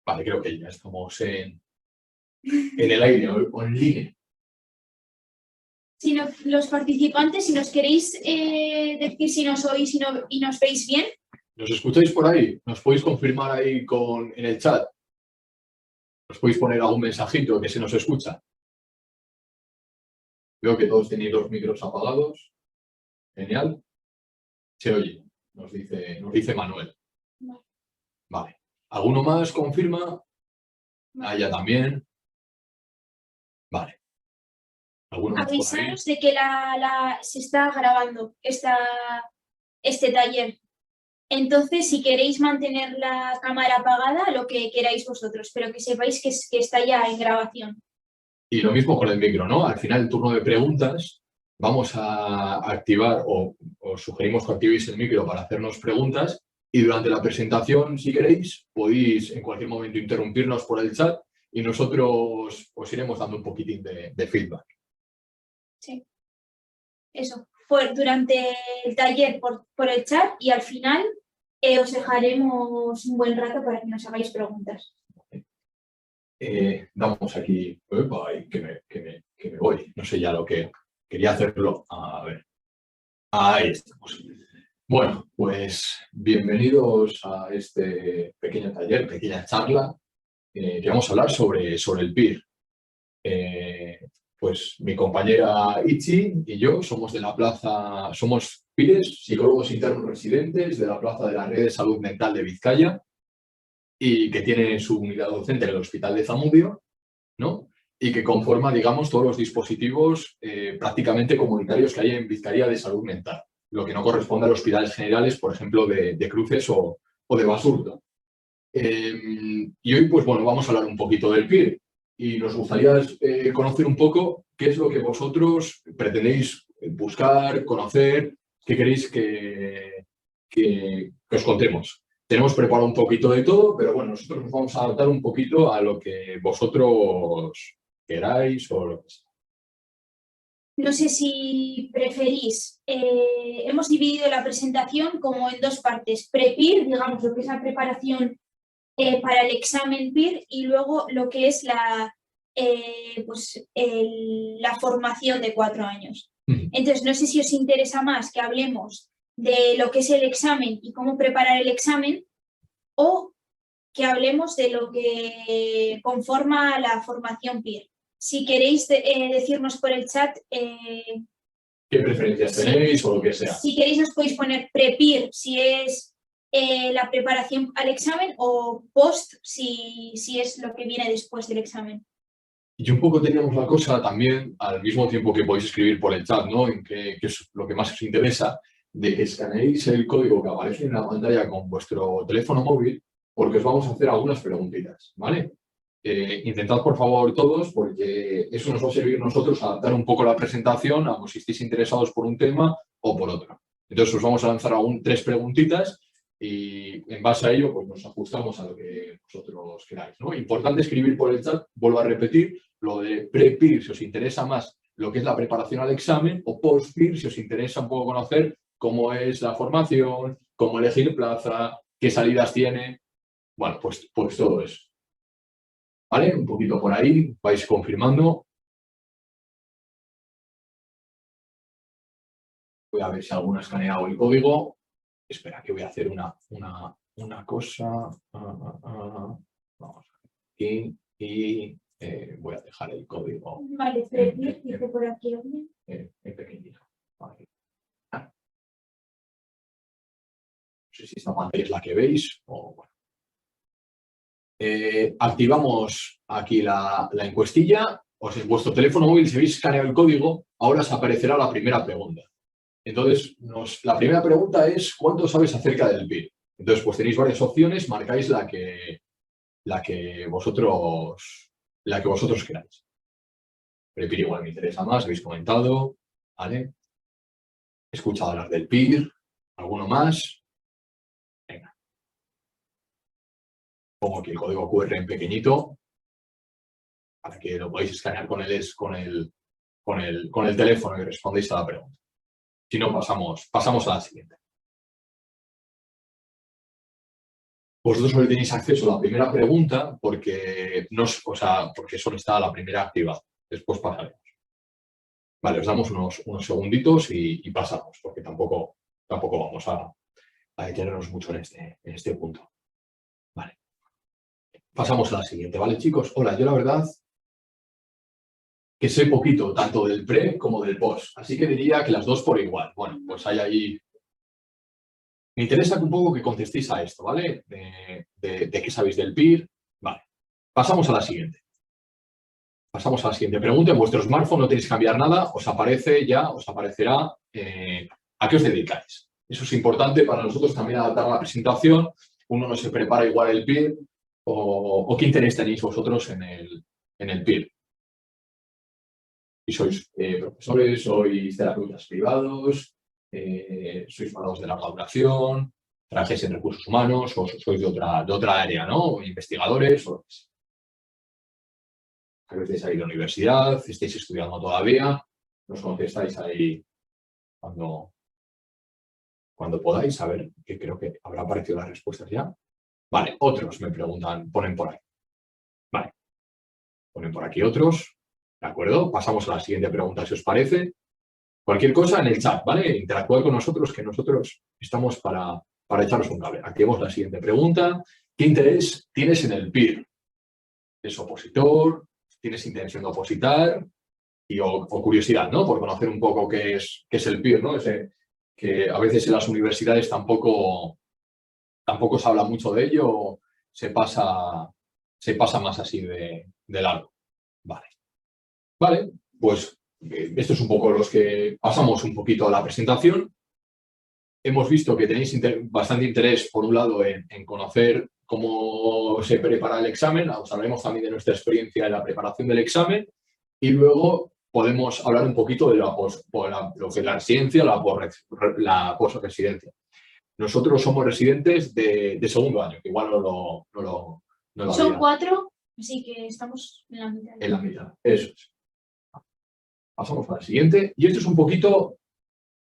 Vale, creo que ya estamos en el aire, online. Si los participantes, si nos queréis decir si nos oís y nos veis bien. ¿Nos escucháis por ahí? ¿Nos podéis confirmar ahí en el chat? ¿Nos podéis poner algún mensajito que se nos escucha? Veo que todos tenéis los micros apagados. Genial. Se oye, nos dice Manuel. Vale. ¿Alguno más confirma? Ah, ya también. Vale. Avisaros de que se está grabando este taller. Entonces, si queréis mantener la cámara apagada, lo que queráis vosotros, pero que sepáis que está ya en grabación. Y lo mismo con el micro, ¿no? Al final, el turno de preguntas, vamos a activar o sugerimos que activéis el micro para hacernos preguntas y durante la presentación, si queréis, podéis en cualquier momento interrumpirnos por el chat y nosotros os iremos dando un poquitín de feedback. Sí. Eso. Durante el taller por el chat y al final os dejaremos un buen rato para que nos hagáis preguntas. Damos aquí, que me voy, no sé ya lo que quería hacerlo, a ver, ahí estamos. Bueno, pues bienvenidos a este pequeño taller, pequeña charla, que vamos a hablar sobre el PIR. Pues mi compañera Itzi y yo somos de la plaza, somos PIRes, psicólogos internos residentes de la plaza de la Red de Salud Mental de Vizcaya, y que tiene su unidad docente en el Hospital de Zamudio, ¿no? Y que conforma, digamos, todos los dispositivos prácticamente comunitarios que hay en Vizcaya de salud mental, lo que no corresponde a los hospitales generales, por ejemplo, de Cruces o de Basurto. Y hoy, pues bueno, vamos a hablar un poquito del PIR y nos gustaría conocer un poco qué es lo que vosotros pretendéis buscar, conocer, qué queréis que os contemos. Tenemos preparado un poquito de todo, pero bueno, nosotros nos vamos a adaptar un poquito a lo que vosotros queráis o lo que sea. No sé si preferís, hemos dividido la presentación como en dos partes, pre-PIR, digamos, lo que es la preparación para el examen PIR y luego lo que es la formación de 4 años. Entonces, no sé si os interesa más que hablemos de lo que es el examen y cómo preparar el examen o que hablemos de lo que conforma la formación PIR. Si queréis decirnos por el chat qué preferencias tenéis o lo que sea. Si queréis nos podéis poner pre-PIR si es la preparación al examen o post si es lo que viene después del examen. Y un poco teníamos la cosa también, al mismo tiempo que podéis escribir por el chat, ¿no? En qué es lo que más os interesa, de que escaneéis el código que aparece en la pantalla con vuestro teléfono móvil, porque os vamos a hacer algunas preguntitas, ¿vale? Intentad, por favor, todos, porque eso nos va a servir a nosotros a adaptar un poco la presentación, a si estéis interesados por un tema o por otro. Entonces, os vamos a lanzar aún 3 preguntitas y en base a ello, pues nos ajustamos a lo que vosotros queráis, ¿no? Importante escribir por el chat, vuelvo a repetir, lo de pre-PIR, si os interesa más lo que es la preparación al examen, o post-PIR, si os interesa un poco conocer cómo es la formación, cómo elegir plaza, qué salidas tiene. Bueno, pues todo eso. ¿Vale? Un poquito por ahí, vais confirmando. Voy a ver si alguno ha escaneado el código. Espera, que voy a hacer una cosa. Vamos aquí y voy a dejar el código. Vale, dice por aquí. En pequeñito. Vale. No sé si esta pantalla es la que veis o bueno. Activamos aquí la encuestilla. En vuestro teléfono móvil, si habéis escaneado el código, ahora os aparecerá la primera pregunta. Entonces, la primera pregunta es ¿cuánto sabes acerca del PIR? Entonces, pues tenéis varias opciones, marcáis la que vosotros queráis. Pero el PIR igual me interesa más, habéis comentado, ¿vale? He escuchado hablar del PIR, ¿alguno más? Venga. Pongo aquí el código QR en pequeñito para que lo podáis escanear con el teléfono y respondéis a la pregunta. Si no, pasamos a la siguiente. Vosotros solo tenéis acceso a la primera pregunta porque, porque solo está la primera activada. Después pasaremos. Vale, os damos unos segunditos y pasamos, porque tampoco vamos a detenernos mucho en este punto. Vale. Pasamos a la siguiente, ¿vale, chicos? Hola, yo la verdad que sé poquito, tanto del pre como del post, así que diría que las dos por igual. Bueno, pues hay ahí... Me interesa un poco que contestéis a esto, ¿vale? De qué sabéis del PIR. Vale. Pasamos a la siguiente. Pasamos a la siguiente pregunta. En vuestro smartphone no tenéis que cambiar nada, os aparecerá a qué os dedicáis. Eso es importante para nosotros también adaptar la presentación. Uno no se prepara igual el PIR o qué interés tenéis vosotros en el PIR. Si sois profesores, sois terapeutas privados, sois parados de larga duración, trabajáis en recursos humanos o sois de otra área, ¿no? O investigadores o a veces ahí de universidad, estáis estudiando todavía, nos contestáis ahí cuando podáis, a ver, que creo que habrá aparecido las respuestas ya. Vale, otros me preguntan, ponen por ahí. Vale, ponen por aquí otros, ¿de acuerdo? Pasamos a la siguiente pregunta, si os parece. Cualquier cosa en el chat, ¿vale? Interactuad con nosotros, que nosotros estamos para echaros un cable. Activemos la siguiente pregunta. ¿Qué interés tienes en el PIR? ¿Es opositor? ¿Tienes intención de opositar? O curiosidad, ¿no? Por conocer un poco qué es el PIR, ¿no? Que a veces en las universidades tampoco se habla mucho de ello, se pasa más así de largo. Vale. Vale, pues esto es un poco los que pasamos un poquito a la presentación. Hemos visto que tenéis bastante interés, por un lado, en conocer cómo se prepara el examen. Os hablaremos también de nuestra experiencia en la preparación del examen. Y luego podemos hablar un poquito de lo que es la residencia, la post-residencia. Nosotros somos residentes de segundo año, que igual no lo Son había. 4, así que estamos en la mitad. En la mitad, eso es. Pasamos a la siguiente. Y esto es un poquito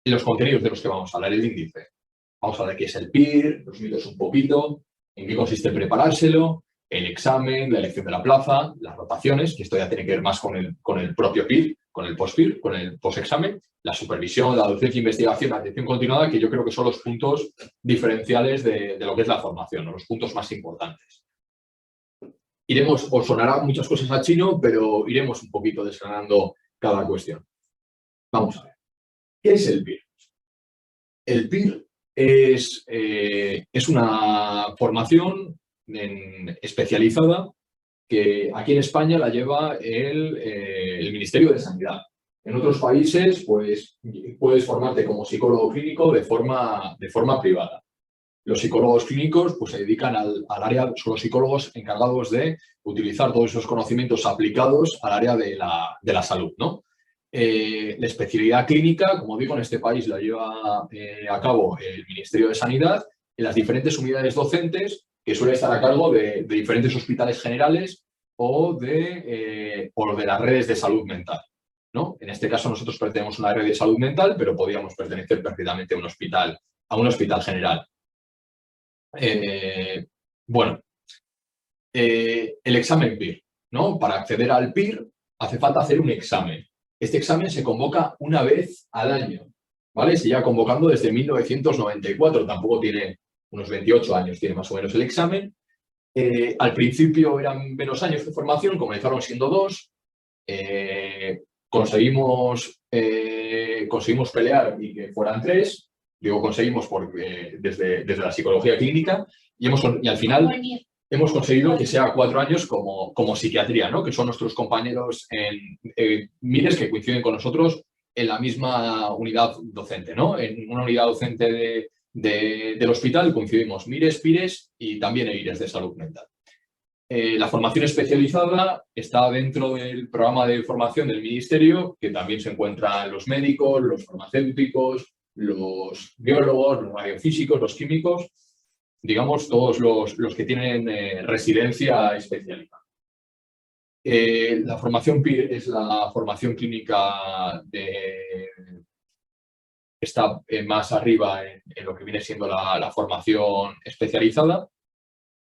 los contenidos de los que vamos a hablar, el índice. Vamos a ver qué es el PIR, los mitos un poquito, en qué consiste preparárselo, el examen, la elección de la plaza, las rotaciones, que esto ya tiene que ver más con el propio PIR, con el post-PIR, con el post-examen, la supervisión, la docencia, investigación, la atención continuada, que yo creo que son los puntos diferenciales de lo que es la formación, ¿no? Los puntos más importantes. Os sonará muchas cosas a chino, pero iremos un poquito desgranando cada cuestión. Vamos a ver. ¿Qué es el PIR? El PIR es una formación especializada que aquí en España la lleva el Ministerio de Sanidad. En otros países, pues, puedes formarte como psicólogo clínico de forma privada. Los psicólogos clínicos pues, se dedican al área, son los psicólogos encargados de utilizar todos esos conocimientos aplicados al área de la salud, ¿no? La especialidad clínica, como digo, en este país la lleva a cabo el Ministerio de Sanidad en las diferentes unidades docentes que suelen estar a cargo de diferentes hospitales generales o de las redes de salud mental, ¿no? En este caso nosotros pertenecemos a una red de salud mental, pero podríamos pertenecer perfectamente a un hospital general. Bueno, el examen PIR, ¿no? Para acceder al PIR hace falta hacer un examen. Este examen se convoca una vez al año, ¿vale? Se lleva convocando desde 1994, tampoco tiene unos 28 años, tiene más o menos el examen. Al principio eran menos años de formación, comenzaron siendo 2. Conseguimos pelear y que fueran 3. Digo conseguimos desde la psicología clínica y al final hemos conseguido que sea 4 años como psiquiatría, ¿no? Que son nuestros compañeros en MIRES que coinciden con nosotros en la misma unidad docente, ¿no? En una unidad docente del hospital coincidimos MIRES, PIRES y también EIRES de salud mental. La formación especializada está dentro del programa de formación del Ministerio, que también se encuentran los médicos, los farmacéuticos, los biólogos, los radiofísicos, los químicos, digamos, todos los que tienen residencia especializada. La formación PIR es la formación clínica está más arriba en lo que viene siendo la formación especializada.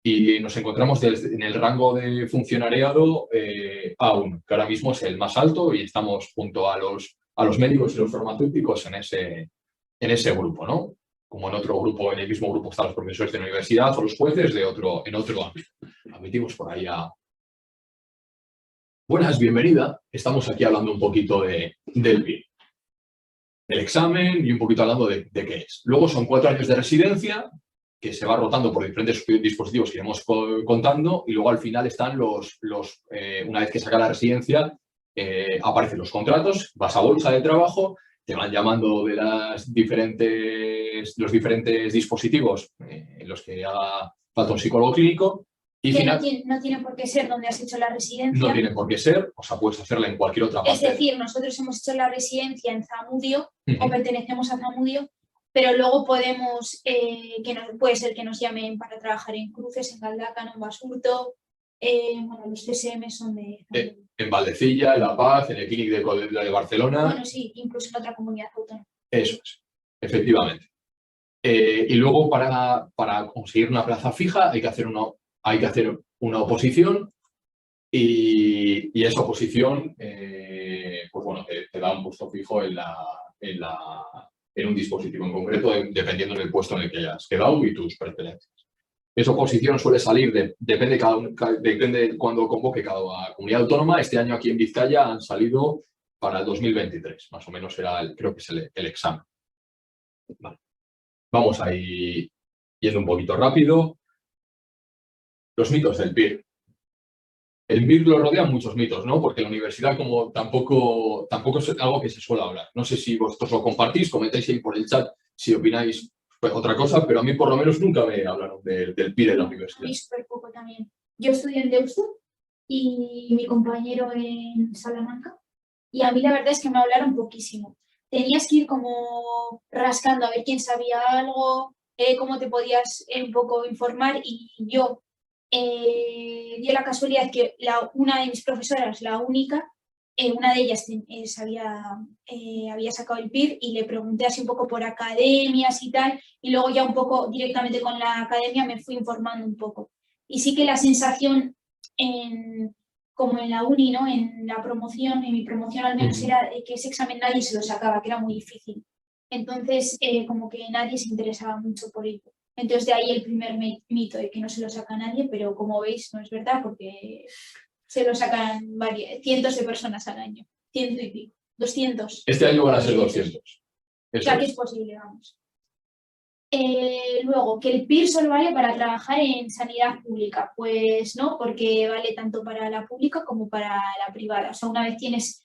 y nos encontramos en el rango de funcionariado A1, que ahora mismo es el más alto y estamos junto a los médicos y los farmacéuticos en ese grupo, ¿no? Como en otro grupo, en el mismo grupo están los profesores de la universidad o los jueces en otro ámbito. Admitimos por ahí a... Buenas, bienvenida. Estamos aquí hablando un poquito del PIR, del examen y un poquito hablando de qué es. Luego son 4 años de residencia que se va rotando por diferentes dispositivos que iremos contando y luego al final están una vez que saca la residencia, aparecen los contratos, vas a bolsa de trabajo, te van llamando de los diferentes dispositivos en los que haga falta un psicólogo clínico. Y que no tiene por qué ser donde has hecho la residencia. No tiene por qué ser, o sea, puedes hacerla en cualquier otra parte. Es decir, nosotros hemos hecho la residencia en Zamudio o pertenecemos a Zamudio, pero luego podemos, puede ser que nos llamen para trabajar en Cruces, en Galdácano, en Basurto, bueno, los CSM son de... en Valdecilla, en La Paz, en el Clínic de Barcelona. Bueno, sí, incluso en otra comunidad autónoma. Eso es, efectivamente. Y luego para conseguir una plaza fija hay que hacer una oposición y esa oposición pues bueno, te da un puesto fijo en un dispositivo en concreto, dependiendo del puesto en el que hayas quedado y tus preferencias. Esa oposición suele salir, depende de cuándo convoque cada comunidad autónoma. Este año aquí en Vizcaya han salido para el 2023, más o menos creo que es el examen. Vale. Vamos a ir yendo un poquito rápido. Los mitos del PIR. El PIR lo rodean muchos mitos, ¿no? Porque la universidad como tampoco es algo que se suele hablar. No sé si vosotros lo compartís, comentáis ahí por el chat si opináis pues, otra cosa, pero a mí por lo menos nunca me hablaron del PIR en la universidad. A mí súper poco también. Yo estudié en Deusto y mi compañero en Salamanca y a mí la verdad es que me hablaron poquísimo. Tenías que ir como rascando a ver quién sabía algo, cómo te podías un poco informar y yo dio la casualidad que una de mis profesoras, la única, una de ellas había sacado el PIR y le pregunté así un poco por academias y tal, y luego ya un poco directamente con la academia me fui informando un poco. Y sí que la sensación, como en la uni, ¿no? En mi promoción al menos era que ese examen nadie se lo sacaba, que era muy difícil. Entonces, como que nadie se interesaba mucho por ello. Entonces, de ahí el primer mito de que no se lo saca nadie, pero como veis, no es verdad, porque se lo sacan cientos de personas al año. 100 y pico. 200. Este año van a ser 200. O sea, que es posible, vamos. Luego, que el PIR solo vale para trabajar en sanidad pública. Pues no, porque vale tanto para la pública como para la privada. O sea, una vez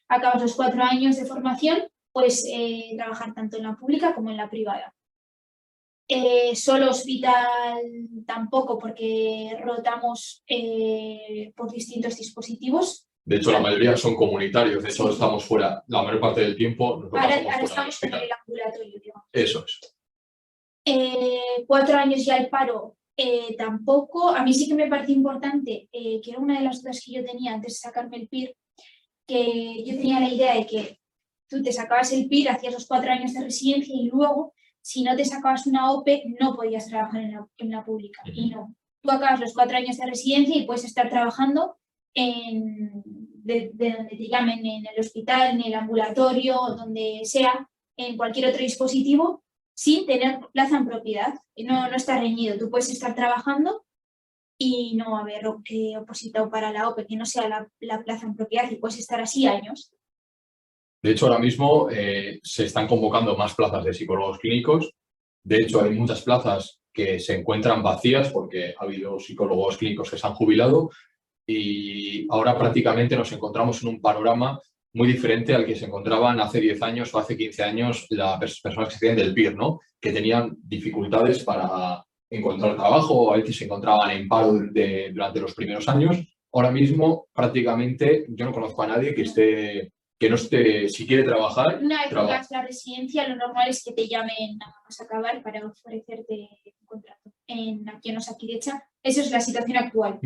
acabas los 4 años de formación, puedes trabajar tanto en la pública como en la privada. Solo hospital tampoco, porque rotamos por distintos dispositivos. De hecho, la mayoría son comunitarios, de hecho estamos fuera, la mayor parte del tiempo. Ahora estamos en el ambulatorio, digamos. Eso es. 4 años ya al paro, tampoco. A mí sí que me parece importante, que era una de las dudas que yo tenía antes de sacarme el PIR, que yo tenía la idea de que tú te sacabas el PIR, hacías los 4 años de residencia y luego, si no te sacabas una OPE, no podías trabajar en la pública. Y no. Tú acabas los 4 años de residencia y puedes estar trabajando de donde te llamen, en el hospital, en el ambulatorio, donde sea, en cualquier otro dispositivo, sin tener plaza en propiedad. No está reñido. Tú puedes estar trabajando y no haber opositado para la OPE, que no sea la plaza en propiedad, y puedes estar así años. De hecho, ahora mismo se están convocando más plazas de psicólogos clínicos. De hecho, hay muchas plazas que se encuentran vacías porque ha habido psicólogos clínicos que se han jubilado y ahora prácticamente nos encontramos en un panorama muy diferente al que se encontraban hace 10 años o hace 15 años las personas que se tienen del PIR, ¿no? Que tenían dificultades para encontrar trabajo o a veces se encontraban en paro durante los primeros años. Ahora mismo prácticamente yo no conozco a nadie que no esté, si quiere trabajar. Una vez que hagas la residencia, lo normal es que te llamen a acabar para ofrecerte un contrato aquí en Osakidecha. Esa es la situación actual.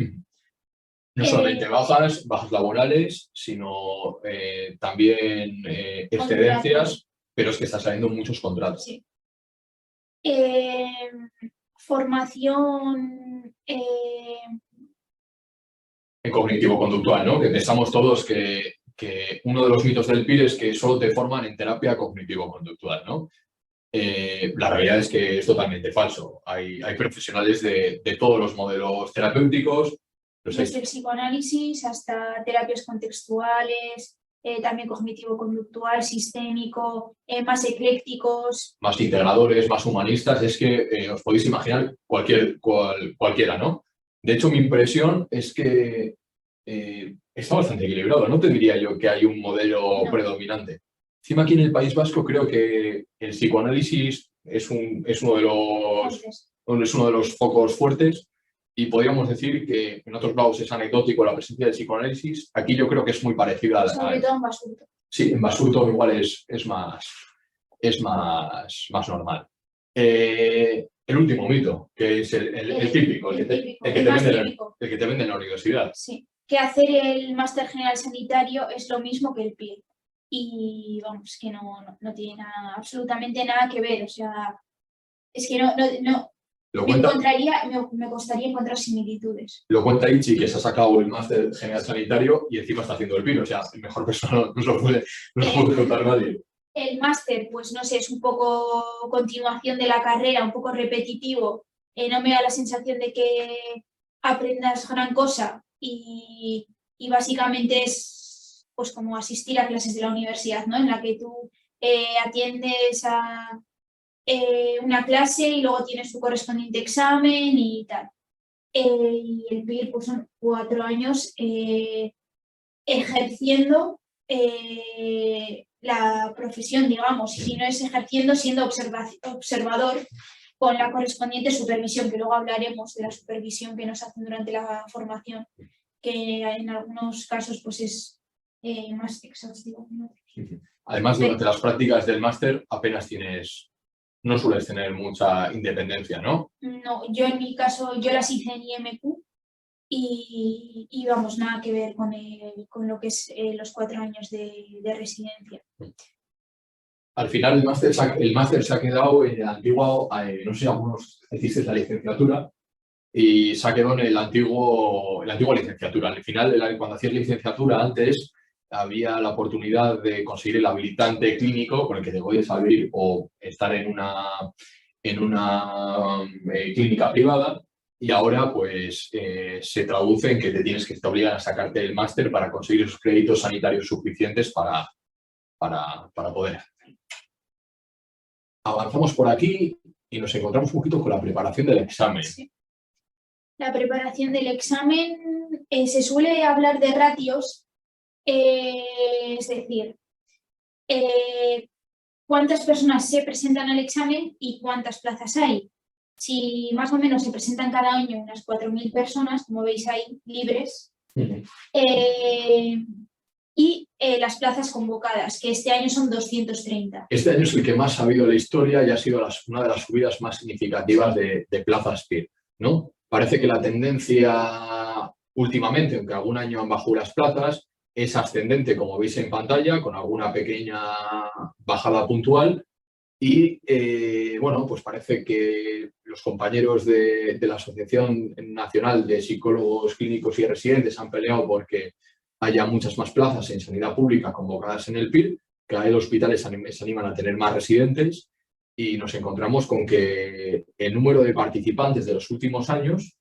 No solamente bajas laborales, sino también excedencias, pero es que están saliendo muchos contratos. Sí. formación en cognitivo-conductual, ¿no? Que pensamos todos que uno de los mitos del PIR es que solo te forman en terapia cognitivo-conductual, ¿no? La realidad es que es totalmente falso. Hay profesionales de todos los modelos terapéuticos. Desde el psicoanálisis hasta terapias contextuales, también cognitivo-conductual, sistémico, más eclécticos. Más integradores, más humanistas. Es que os podéis imaginar cualquiera, ¿no? De hecho, mi impresión es que está bastante equilibrado. No te diría yo que hay un modelo predominante. Encima aquí en el País Vasco creo que el psicoanálisis es uno de los focos fuertes y podríamos decir que en otros lados es anecdótico la presencia del psicoanálisis. Aquí yo creo que es muy parecida a... Sobre todo en Basurto. Sí, en Basurto igual es más normal. El último mito, que es el típico, el que te venden en la universidad. Sí, que hacer el máster general sanitario es lo mismo que el PIR. Y vamos, que no tiene absolutamente nada que ver. O sea, es que me costaría encontrar similitudes. Lo cuenta Ichi, que se ha sacado el máster general sanitario y encima está haciendo el PIR. O sea, mejor persona no se lo puede contar nadie. El máster, pues no sé, es un poco continuación de la carrera, un poco repetitivo. No me da la sensación de que aprendas gran cosa y básicamente es pues como asistir a clases de la universidad, ¿no? En la que tú atiendes a una clase y luego tienes tu correspondiente examen y tal. Y el PIR pues son 4 años ejerciendo la profesión, digamos, y si no es ejerciendo, siendo observador con la correspondiente supervisión, que luego hablaremos de la supervisión que nos hacen durante la formación, que en algunos casos pues es más exhaustivo que en otros. Además, durante las prácticas del máster apenas no sueles tener mucha independencia, ¿no? No, yo en mi caso, yo las hice en IMQ y vamos, nada que ver con lo que es los 4 años de residencia. Al final el máster se ha quedado en el antiguo, no sé si algunos hicisteis la licenciatura, y se ha quedado en la antigua licenciatura. Al final, cuando hacías licenciatura antes, había la oportunidad de conseguir el habilitante clínico con el que te podías abrir o estar en una clínica privada, y ahora pues se traduce en que te obligan a sacarte el máster para conseguir esos créditos sanitarios suficientes para poder hacerlo. Avanzamos por aquí y nos encontramos un poquito con la preparación del examen. Sí. La preparación del examen, se suele hablar de ratios, es decir, cuántas personas se presentan al examen y cuántas plazas hay. Si más o menos se presentan cada año unas 4.000 personas, como veis ahí, libres, y las plazas convocadas, que este año son 230. Este año es el que más ha habido en la historia y ha sido una de las subidas más significativas de plazas PIR, ¿no? Parece que la tendencia últimamente, aunque algún año han bajado las plazas, es ascendente, como veis en pantalla, con alguna pequeña bajada puntual. Y bueno, pues parece que los compañeros de la Asociación Nacional de Psicólogos Clínicos y Residentes han peleado porque haya muchas más plazas en sanidad pública convocadas en el PIR, que hay hospitales se animan a tener más residentes, y nos encontramos con que el número de participantes de los últimos años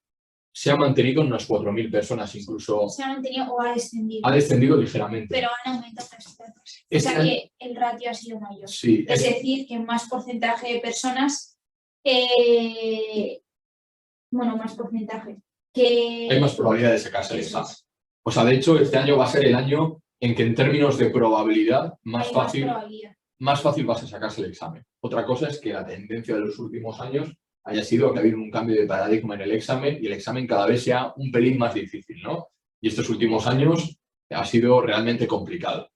se ha mantenido en unas 4.000 personas, incluso... ¿Se ha mantenido o ha descendido? Ha descendido ligeramente. Pero han aumentado las plazas. O sea que el ratio ha sido mayor. Sí, es decir, que más porcentaje de personas... más porcentaje. Hay más probabilidad de sacarse el examen. O sea, de hecho, este año va a ser el año en que en términos de probabilidad más fácil vas a sacarse el examen. Otra cosa es que la tendencia de los últimos años haya sido que ha habido un cambio de paradigma en el examen y el examen cada vez sea un pelín más difícil, ¿no? Y estos últimos años ha sido realmente complicado.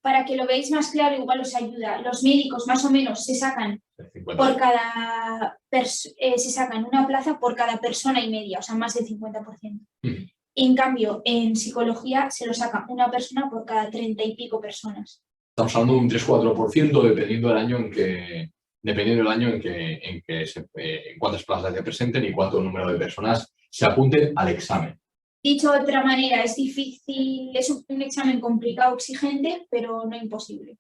Para que lo veáis más claro, igual os ayuda. Los médicos más o menos se sacan se sacan una plaza por cada persona y media, o sea, más del 50%. En cambio, en psicología se lo saca una persona por cada 30 y pico personas. Estamos hablando de un 3-4%, dependiendo del año en que dependiendo del año en cuántas plazas se presenten y cuánto número de personas se apunten al examen. Dicho de otra manera, es difícil, es un examen complicado, exigente, pero no imposible.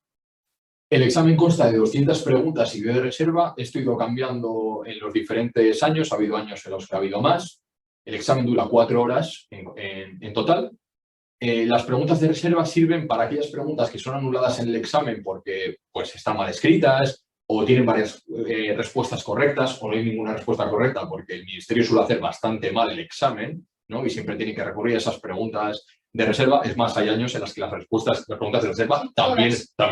El examen consta de 200 preguntas y de reserva. Esto ha ido cambiando en los diferentes años. Ha habido años en los que ha habido más. El examen dura 4 horas en total. Las preguntas de reserva sirven para aquellas preguntas que son anuladas en el examen porque pues, están mal escritas o tienen varias respuestas correctas o no hay ninguna respuesta correcta porque el ministerio suele hacer bastante mal el examen, ¿no? Y siempre tiene que recurrir a esas preguntas de reserva. Es más, hay años en las que las preguntas de reserva también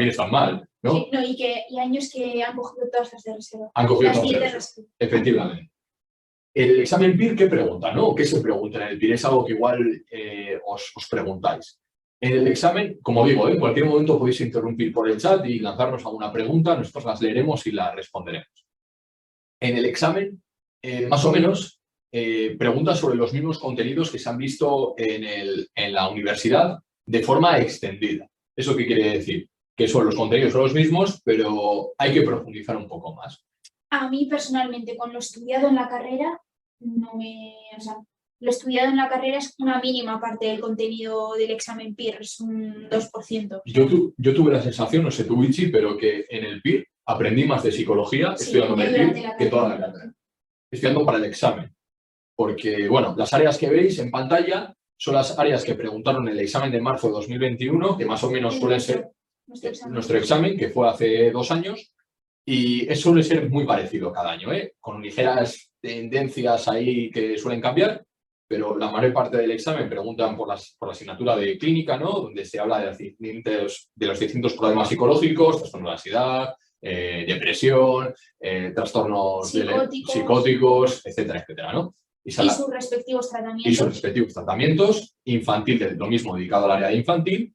están mal, ¿no? Sí, no, y años que han cogido todas las de reserva. Han cogido las todas las de reserva. Efectivamente. El examen PIR, ¿qué pregunta? ¿No? ¿Qué se pregunta en el PIR? Es algo que igual os preguntáis. En el examen, como digo, en cualquier momento podéis interrumpir por el chat y lanzarnos alguna pregunta, nosotros las leeremos y las responderemos. En el examen, más o menos, preguntas sobre los mismos contenidos que se han visto en la universidad de forma extendida. ¿Eso qué quiere decir? Que los contenidos son los mismos, pero hay que profundizar un poco más. A mí personalmente, con lo estudiado en la carrera, lo estudiado en la carrera es una mínima parte del contenido del examen PIR, es un 2%. Yo tuve la sensación, no sé tú, Ichi, pero que en el PIR aprendí más de psicología estudiando el PIR que toda la carrera. Estudiando para el examen. Porque, bueno, las áreas que veis en pantalla son las áreas que preguntaron en el examen de marzo de 2021, que más o menos suele ser nuestro examen, que fue hace 2 años. Y eso suele ser muy parecido cada año, con ligeras tendencias ahí que suelen cambiar, pero la mayor parte del examen preguntan por la asignatura de clínica, ¿no? Donde se habla de los distintos problemas psicológicos, trastornos de ansiedad, depresión, trastornos psicóticos, etcétera, etcétera, ¿no? Y sus respectivos tratamientos. Y sus respectivos tratamientos. Infantil, lo mismo, dedicado al área de infantil.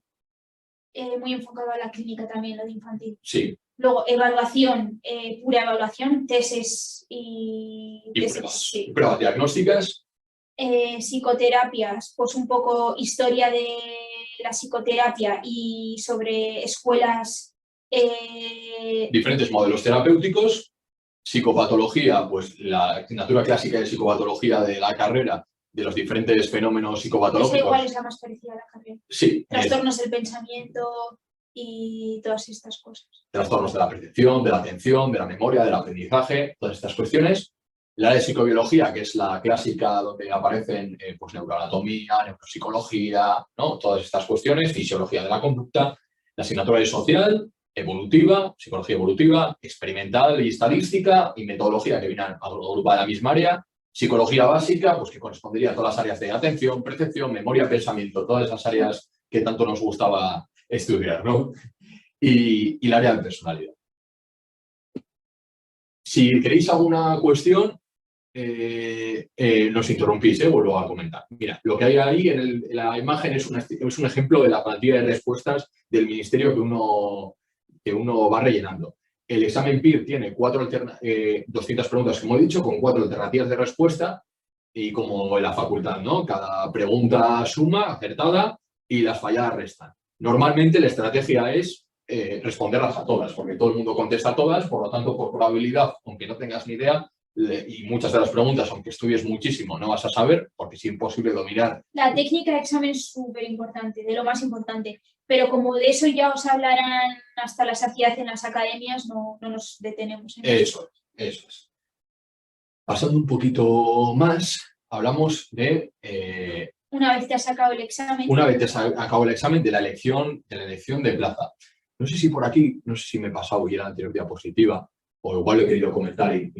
Muy enfocado a la clínica también, lo de infantil. Sí. Luego, evaluación, pura evaluación, tesis y pruebas diagnósticas. Psicoterapias, pues un poco historia de la psicoterapia y sobre escuelas. Diferentes modelos terapéuticos. Psicopatología, pues la asignatura clásica de psicopatología de la carrera, de los diferentes fenómenos psicopatológicos. Esa igual es la más parecida a la carrera. Sí. Trastornos del pensamiento y todas estas cosas. Trastornos de la percepción, de la atención, de la memoria, del aprendizaje, todas estas cuestiones. La área de psicobiología, que es la clásica donde aparecen pues, neuroanatomía, neuropsicología, ¿no? Todas estas cuestiones, fisiología de la conducta. La asignatura de social, evolutiva, psicología evolutiva, experimental y estadística, y metodología, que viene agrupada en la misma área. Psicología básica, pues que correspondería a todas las áreas de atención, percepción, memoria, pensamiento, todas esas áreas que tanto nos gustaba estudiar, ¿no? Y el área de personalidad. Si queréis alguna cuestión, nos interrumpís, vuelvo a comentar. Mira, lo que hay ahí en la imagen es un ejemplo de la plantilla de respuestas del ministerio que uno va rellenando. El examen PIR tiene 200 preguntas, como he dicho, con 4 alternativas de respuesta y como en la facultad, ¿no? Cada pregunta suma, acertada, y las falladas restan. Normalmente la estrategia es responderlas a todas, porque todo el mundo contesta a todas, por lo tanto, por probabilidad, aunque no tengas ni idea, y muchas de las preguntas, aunque estudies muchísimo, no vas a saber, porque es imposible dominar. La técnica de examen es súper importante, de lo más importante, pero como de eso ya os hablarán hasta la saciedad en las academias, no nos detenemos en eso. Eso es. Pasando un poquito más, hablamos de... una vez te has sacado el examen. Una vez te has acabado el examen, de la elección de plaza. No sé si por aquí, no sé si me he pasado ya la anterior diapositiva, o igual lo he querido comentar y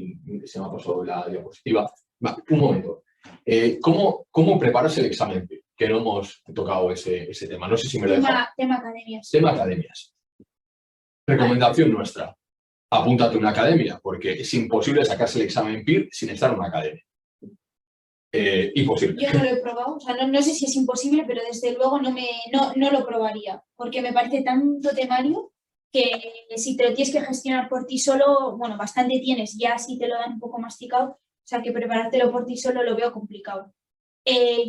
se me ha pasado la diapositiva. Va, un momento. ¿Cómo preparas el examen? Que no hemos tocado ese tema. No sé si me lo he dejado. Tema academias. Tema academias. Recomendación nuestra. Apúntate a una academia, porque es imposible sacarse el examen PIR sin estar en una academia. Imposible. Yo no lo he probado, o sea, no sé si es imposible, pero desde luego no lo probaría, porque me parece tanto temario que si te lo tienes que gestionar por ti solo, bueno, bastante tienes, ya si te lo dan un poco masticado, o sea, que preparártelo por ti solo lo veo complicado.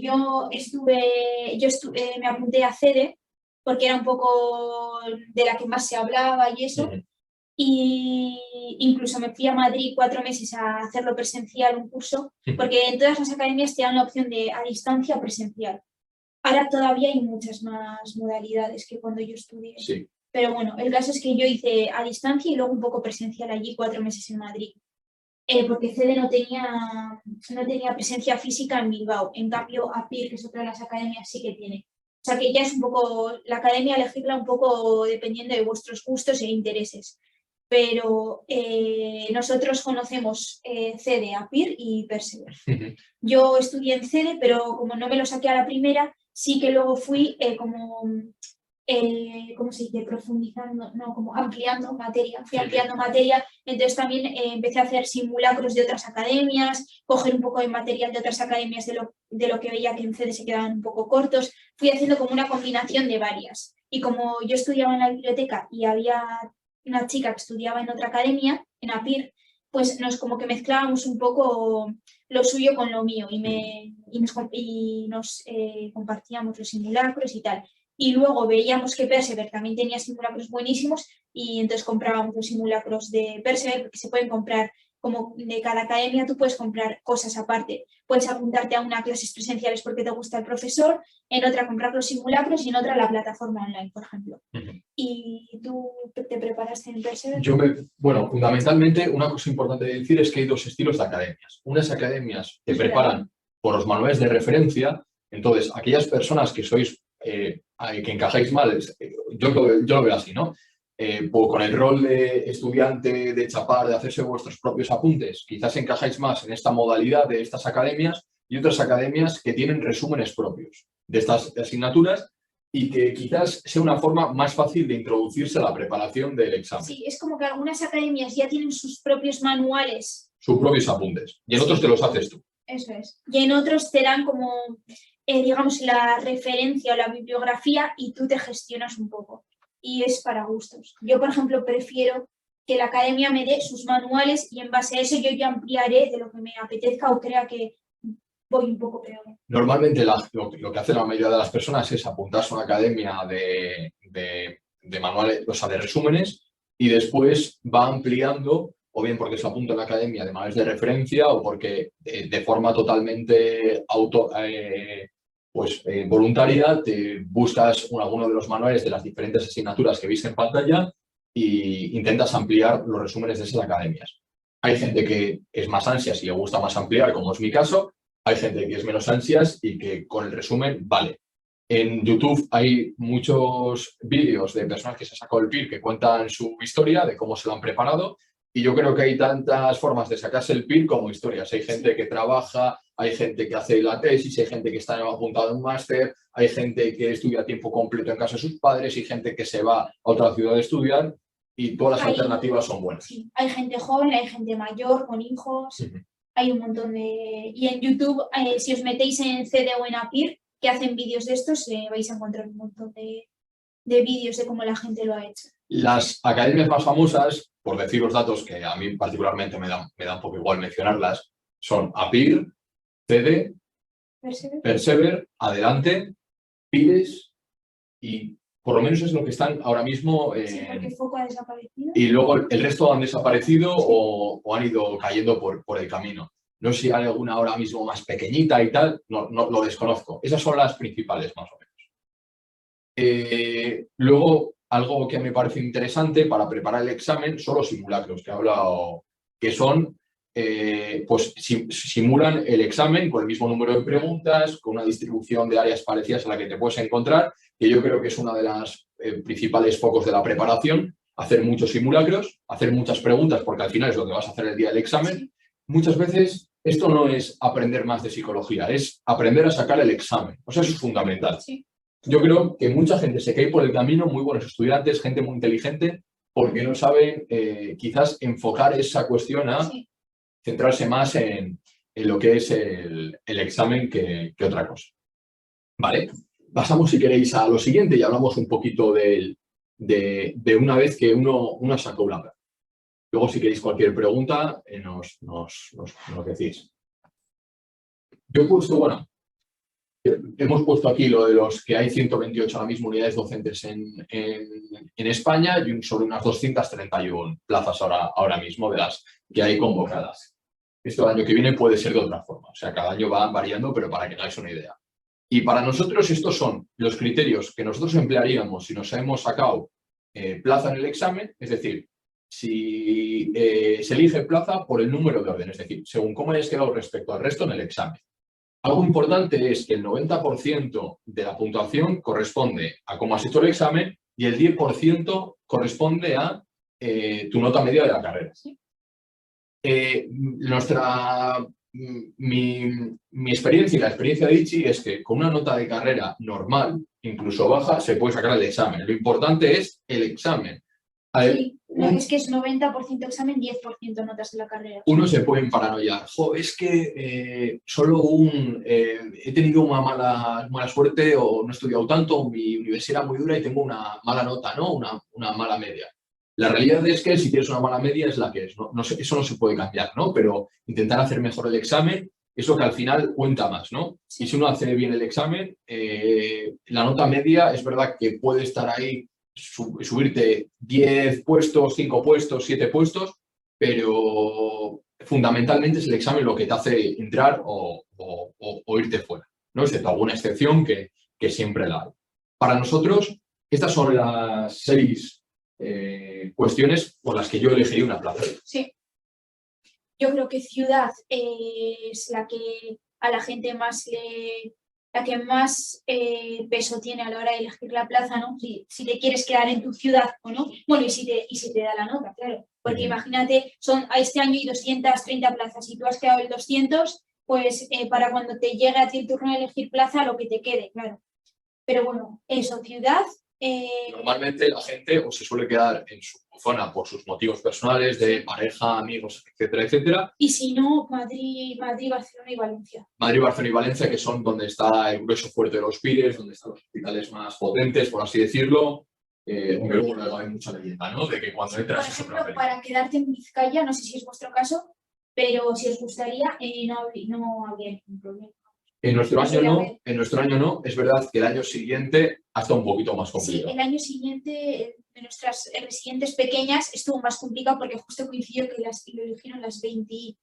Yo me apunté a CEDE, porque era un poco de la que más se hablaba y eso, Y incluso me fui a Madrid 4 meses a hacerlo presencial, un curso, porque en todas las academias te dan la opción de a distancia o presencial. Ahora todavía hay muchas más modalidades que cuando yo estudié. Sí. Pero bueno, el caso es que yo hice a distancia y luego un poco presencial allí 4 meses en Madrid. Porque CEDE no tenía presencia física en Bilbao. En cambio, APIR, que es otra de las academias, sí que tiene. O sea que ya es un poco, la academia elegirla un poco dependiendo de vuestros gustos e intereses. Pero nosotros conocemos CEDE, APIR y Persever. Yo estudié en CEDE, pero como no me lo saqué a la primera, sí que luego fui ¿cómo se dice? Profundizando, no, como ampliando materia. Fui ampliando materia, entonces también empecé a hacer simulacros de otras academias, coger un poco de material de otras academias de lo que veía que en CEDE se quedaban un poco cortos. Fui haciendo como una combinación de varias. Y como yo estudiaba en la biblioteca y había una chica que estudiaba en otra academia, en APIR, pues nos como que mezclábamos un poco lo suyo con lo mío y nos compartíamos los simulacros y tal. Y luego veíamos que Persever también tenía simulacros buenísimos y entonces comprábamos los simulacros de Persever porque se pueden comprar, como de cada academia tú puedes comprar cosas aparte. Puedes apuntarte a una clases presenciales porque te gusta el profesor, en otra comprar los simulacros y en otra la plataforma online, por ejemplo. ¿Y tú te preparaste en Persever? Bueno, fundamentalmente una cosa importante de decir es que hay dos estilos de academias. Unas academias te preparan por los manuales de referencia, entonces aquellas personas que sois que encajáis mal, yo lo veo así, ¿no? Pues con el rol de estudiante, de chapar, de hacerse vuestros propios apuntes, quizás encajáis más en esta modalidad de estas academias y otras academias que tienen resúmenes propios de estas asignaturas y que quizás sea una forma más fácil de introducirse a la preparación del examen. Sí, es como que algunas academias ya tienen sus propios manuales. Sus propios apuntes. Y en otros te los haces tú. Eso es. Y en otros te dan como, digamos, la referencia o la bibliografía y tú te gestionas un poco. Y es para gustos. Yo, por ejemplo, prefiero que la academia me dé sus manuales y en base a eso yo ya ampliaré de lo que me apetezca o crea que voy un poco peor. Normalmente lo que hace la mayoría de las personas es apuntarse a una academia de manuales, o sea, de resúmenes, y después va ampliando, o bien porque se apunta a la academia de manuales de referencia o porque de forma totalmente voluntaria te buscas alguno de los manuales de las diferentes asignaturas que veis en pantalla e intentas ampliar los resúmenes de esas academias. Hay gente que es más ansias y le gusta más ampliar, como es mi caso. Hay gente que es menos ansias y que con el resumen vale. En YouTube hay muchos vídeos de personas que se han sacado el PIR que cuentan su historia de cómo se lo han preparado y yo creo que hay tantas formas de sacarse el PIR como historias. Hay gente que trabaja, hay gente que hace la tesis, hay gente que está apuntada en un máster, hay gente que estudia a tiempo completo en casa de sus padres y gente que se va a otra ciudad a estudiar y todas las alternativas son buenas. Sí. Hay gente joven, hay gente mayor, con hijos. Hay un montón de... Y en YouTube, si os metéis en CEDE o en APIR, que hacen vídeos de estos, vais a encontrar un montón de vídeos de cómo la gente lo ha hecho. Las academias más famosas, por decir los datos que a mí particularmente me da un poco igual mencionarlas, son APIR, CEDE, Persever, Adelante, PIRES y por lo menos es lo que están ahora mismo. Sí, porque Foco ha desaparecido. Y luego el resto han desaparecido o han ido cayendo por el camino. No sé si hay alguna ahora mismo más pequeñita y tal, no lo desconozco. Esas son las principales, más o menos. Luego, algo que me parece interesante para preparar el examen son los simulacros que he hablado, que son, pues simulan el examen con el mismo número de preguntas, con una distribución de áreas parecidas a la que te puedes encontrar, que yo creo que es una de las principales focos de la preparación, hacer muchos simulacros, hacer muchas preguntas, porque al final es lo que vas a hacer el día del examen. Muchas veces esto no es aprender más de psicología, es aprender a sacar el examen. O sea, eso es fundamental. Sí. Yo creo que mucha gente se cae por el camino, muy buenos estudiantes, gente muy inteligente, porque no saben quizás enfocar esa cuestión a centrarse más en lo que es el examen que otra cosa. Vale, pasamos si queréis a lo siguiente y hablamos un poquito de una vez que uno sacó la plaza. Luego si queréis cualquier pregunta nos decís. Yo he puesto, bueno, Hemos puesto aquí lo de los que hay 128 ahora mismo unidades docentes en España y sobre unas 231 plazas ahora mismo de las que hay convocadas. Esto el año que viene puede ser de otra forma, o sea, cada año va variando, pero para que hagáis una idea. Y para nosotros estos son los criterios que nosotros emplearíamos si nos hemos sacado plaza en el examen, es decir, si se elige plaza por el número de orden, es decir, según cómo hayas quedado respecto al resto en el examen. Algo importante es que el 90% de la puntuación corresponde a cómo has hecho el examen y el 10% corresponde a tu nota media de la carrera. Mi experiencia y la experiencia de Ichi es que con una nota de carrera normal, incluso baja, se puede sacar el examen. Lo importante es el examen. Sí, es que es 90% examen, 10% notas de la carrera. Uno se puede paranoiar. Es que solo he tenido una mala suerte o no he estudiado tanto, mi universidad era muy dura y tengo una mala nota, ¿no? Una mala media. La realidad es que si tienes una mala media es la que es, ¿no? Eso no se puede cambiar, ¿no? Pero intentar hacer mejor el examen es lo que al final cuenta más, ¿no? Sí. Y si uno hace bien el examen, la nota media es verdad que puede estar ahí, subirte 10 puestos, 5 puestos, 7 puestos, pero fundamentalmente es el examen lo que te hace entrar o irte fuera, ¿no? Excepto alguna excepción que siempre la hay. Para nosotros, estas son las 6 cuestiones por las que yo elegiría una plaza. Sí. Yo creo que ciudad es la que a la gente más la que más peso tiene a la hora de elegir la plaza, ¿no? Si te quieres quedar en tu ciudad o no. Bueno, y si te da la nota, claro. Porque imagínate, a este año hay 230 plazas y tú has quedado el 200, pues para cuando te llegue a ti el turno de elegir plaza, lo que te quede, claro. Pero bueno, eso, ciudad. Normalmente la gente o se suele quedar en su zona por sus motivos personales, de pareja, amigos, etcétera, etcétera. Y si no, Madrid, Barcelona y Valencia. Madrid, Barcelona y Valencia, que son donde está el grueso fuerte de los PIRES, donde están los hospitales más potentes, por así decirlo. Aunque luego hay mucha leyenda, ¿no? De que cuando entras... Por ejemplo, para quedarte en Vizcaya, no sé si es vuestro caso, pero si os gustaría, no habría ningún problema. En nuestro año no, es verdad que el año siguiente ha estado un poquito más complicado. Sí, el año siguiente de nuestras residentes pequeñas estuvo más complicado porque justo coincidió que lo eligieron las 20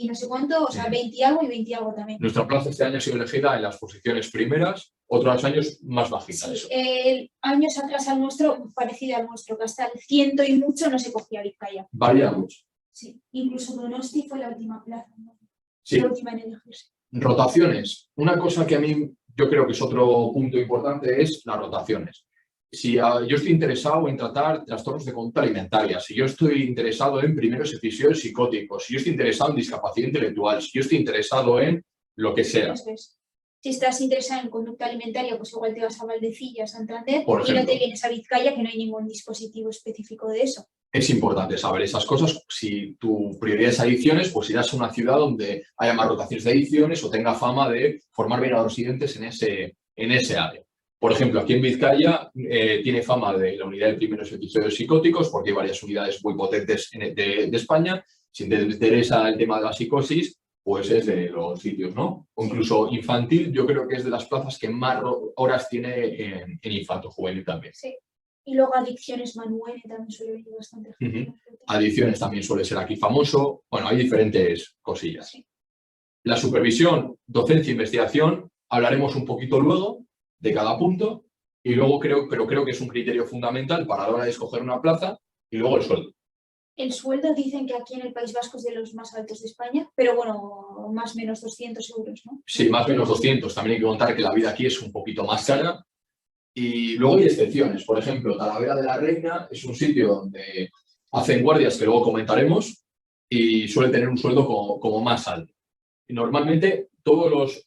no sé cuánto, o sea, 20 algo y 20 algo también. Nuestra plaza este año ha sido elegida en las posiciones primeras, otros años más bajitas. Sí, años atrás al nuestro, parecido al nuestro, que hasta el 100 y mucho no se cogía Vizcaya. Varía mucho. Sí, incluso Donosti fue la última plaza, ¿no? Sí. La última en elegirse. Rotaciones. Una cosa que a mí yo creo que es otro punto importante es las rotaciones. Si yo estoy interesado en tratar trastornos de conducta alimentaria, si yo estoy interesado en primeros episodios psicóticos, si yo estoy interesado en discapacidad intelectual, si yo estoy interesado en lo que sea. Si estás interesado en conducta alimentaria, pues igual te vas a Valdecilla, Santander, y no te vienes a Vizcaya, que no hay ningún dispositivo específico de eso. Es importante saber esas cosas. Si tu prioridad es adicciones, pues irás a una ciudad donde haya más rotaciones de adicciones o tenga fama de formar bien a los residentes en ese área. Por ejemplo, aquí en Vizcaya tiene fama de la unidad de primeros episodios psicóticos porque hay varias unidades muy potentes de España. Si te interesa el tema de la psicosis, pues es de los sitios, ¿no? O incluso infantil, yo creo que es de las plazas que más horas tiene en infanto juvenil también. Sí. Y luego adicciones manuales también suele venir bastante gente. Adicciones también suele ser aquí famoso. Bueno, hay diferentes cosillas. Sí. La supervisión, docencia e investigación, hablaremos un poquito luego de cada punto y luego creo que es un criterio fundamental para la hora de escoger una plaza y luego el sueldo. El sueldo dicen que aquí en el País Vasco es de los más altos de España, pero bueno, más o menos 200 euros, ¿no? Sí, más o menos 200. También hay que contar que la vida aquí es un poquito más cara. Y luego hay excepciones. Por ejemplo, Talavera de la Reina es un sitio donde hacen guardias que luego comentaremos y suele tener un sueldo como más alto. Y normalmente todos los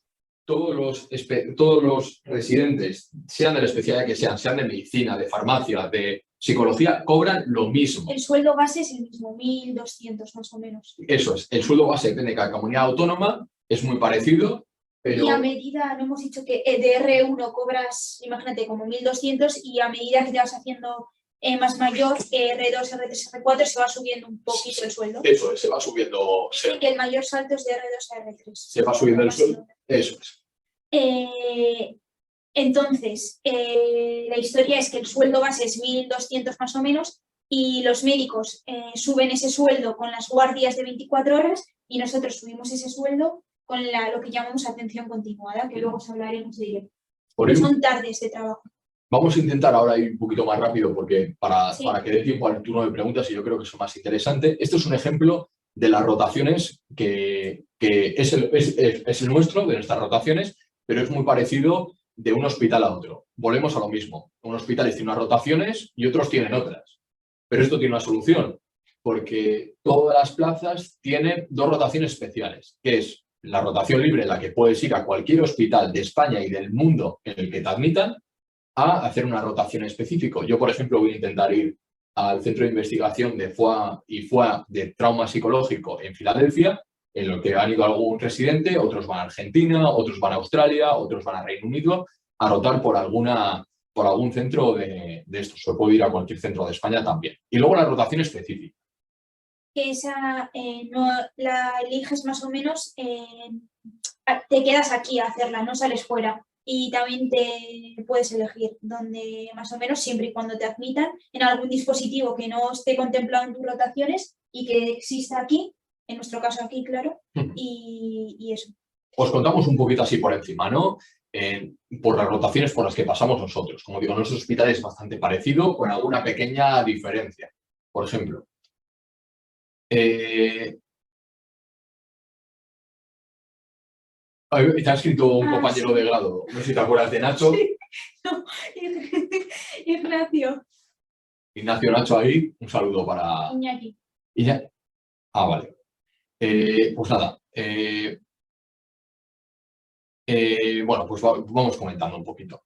residentes, sean de la especialidad que sean de medicina, de farmacia, de psicología, cobran lo mismo. El sueldo base es el mismo, 1.200 más o menos. Eso es. El sueldo base depende de cada comunidad autónoma, es muy parecido. Pero... Y a medida, no hemos dicho que de R1 cobras, imagínate, como 1.200 y a medida que te vas haciendo más mayor, R2, R3, R4 se va subiendo un poquito el sueldo. Eso, se va subiendo. Sí, que el mayor salto es de R2 a R3. Se va subiendo el sueldo. Eso es. Entonces, la historia es que el sueldo base es 1.200 más o menos y los médicos suben ese sueldo con las guardias de 24 horas y nosotros subimos ese sueldo con lo que llamamos atención continuada, que luego os hablaremos de ello. Son tardes de trabajo. Vamos a intentar ahora ir un poquito más rápido porque para que dé tiempo al turno de preguntas y yo creo que eso es más interesante. Esto es un ejemplo de las rotaciones que es el nuestro, de nuestras rotaciones, pero es muy parecido de un hospital a otro. Volvemos a lo mismo. Un hospital tiene unas rotaciones y otros tienen otras. Pero esto tiene una solución, porque todas las plazas tienen dos rotaciones especiales, que es la rotación libre en la que puedes ir a cualquier hospital de España y del mundo en el que te admitan a hacer una rotación específica. Yo, por ejemplo, voy a intentar ir al Centro de Investigación de FOA y FOA de Trauma Psicológico en Filadelfia, en lo que han ido algún residente, otros van a Argentina, otros van a Australia, otros van a Reino Unido, a rotar por algún centro de estos. Se puede ir a cualquier centro de España también. Y luego la rotación específica. Que esa no la eliges más o menos, te quedas aquí a hacerla, no sales fuera. Y también te puedes elegir donde más o menos, siempre y cuando te admitan, en algún dispositivo que no esté contemplado en tus rotaciones y que exista aquí, en nuestro caso aquí, claro, y eso. Os contamos un poquito así por encima, ¿no? Por las rotaciones por las que pasamos nosotros. Como digo, nuestro hospital es bastante parecido, con alguna pequeña diferencia. Por ejemplo, te ha escrito un compañero de grado, no sé si te acuerdas de Nacho. Sí. No, Ignacio. Ignacio Nacho ahí, un saludo para... Iñaki. Vale. Pues nada. Bueno, pues vamos comentando un poquito.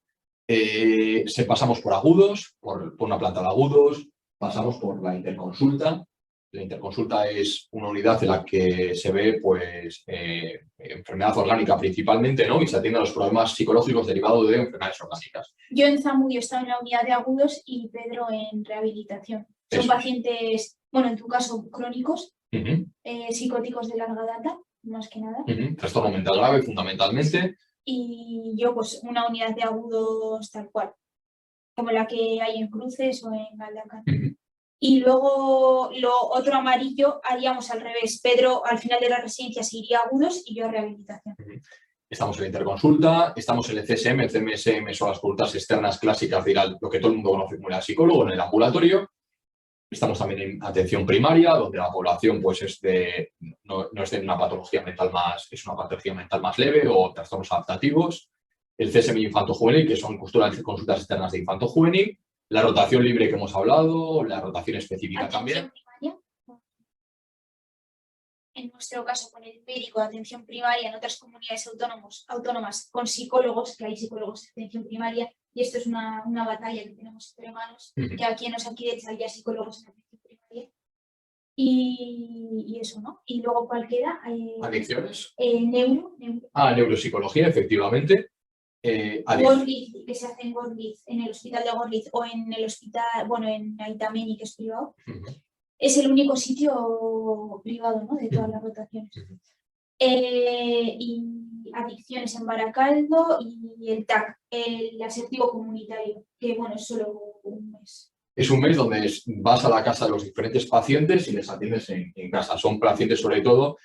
Pasamos por agudos, por una planta de agudos, pasamos por la interconsulta. La interconsulta es una unidad en la que se ve pues, enfermedad orgánica principalmente, ¿no? Y se atienden los problemas psicológicos derivados de enfermedades orgánicas. Yo en Zamudio estaba en la unidad de agudos y Pedro en rehabilitación. Son pacientes, bueno, en tu caso, crónicos, psicóticos de larga data, más que nada. Trastorno mental grave, fundamentalmente. Y yo, pues, una unidad de agudos tal cual, como la que hay en Cruces o en Galdacán. Y luego lo otro amarillo haríamos al revés. Pedro al final de la residencia se iría a agudos y yo a rehabilitación. Estamos en la interconsulta, estamos en el CSM. El CMSM son las consultas externas clásicas de lo que todo el mundo conoce como el psicólogo en el ambulatorio. Estamos también en atención primaria, donde la población pues, no es de una patología mental es una patología mental más leve o trastornos adaptativos. El CSM infanto-juvenil, que son consultas externas de infanto-juvenil. La rotación libre que hemos hablado, la rotación específica también. Primaria, en nuestro caso con el médico de atención primaria, en otras comunidades autónomas con psicólogos, que hay psicólogos de atención primaria, y esto es una batalla que tenemos entre manos, que aquí en Osakidetza hay psicólogos de atención primaria. Y eso, ¿no? Y luego, ¿cuál queda? ¿Adicciones? Neuropsicología, efectivamente. Gorliz, que se hace en Gorliz, en el hospital de Gorliz o en el hospital, bueno, en Aitameni, que es privado. Es el único sitio privado, ¿no? De todas las rotaciones. Y adicciones en Baracaldo y el TAC, el asertivo comunitario, que bueno, es solo un mes. Es un mes donde vas a la casa de los diferentes pacientes y les atiendes en casa. Son pacientes sobre todo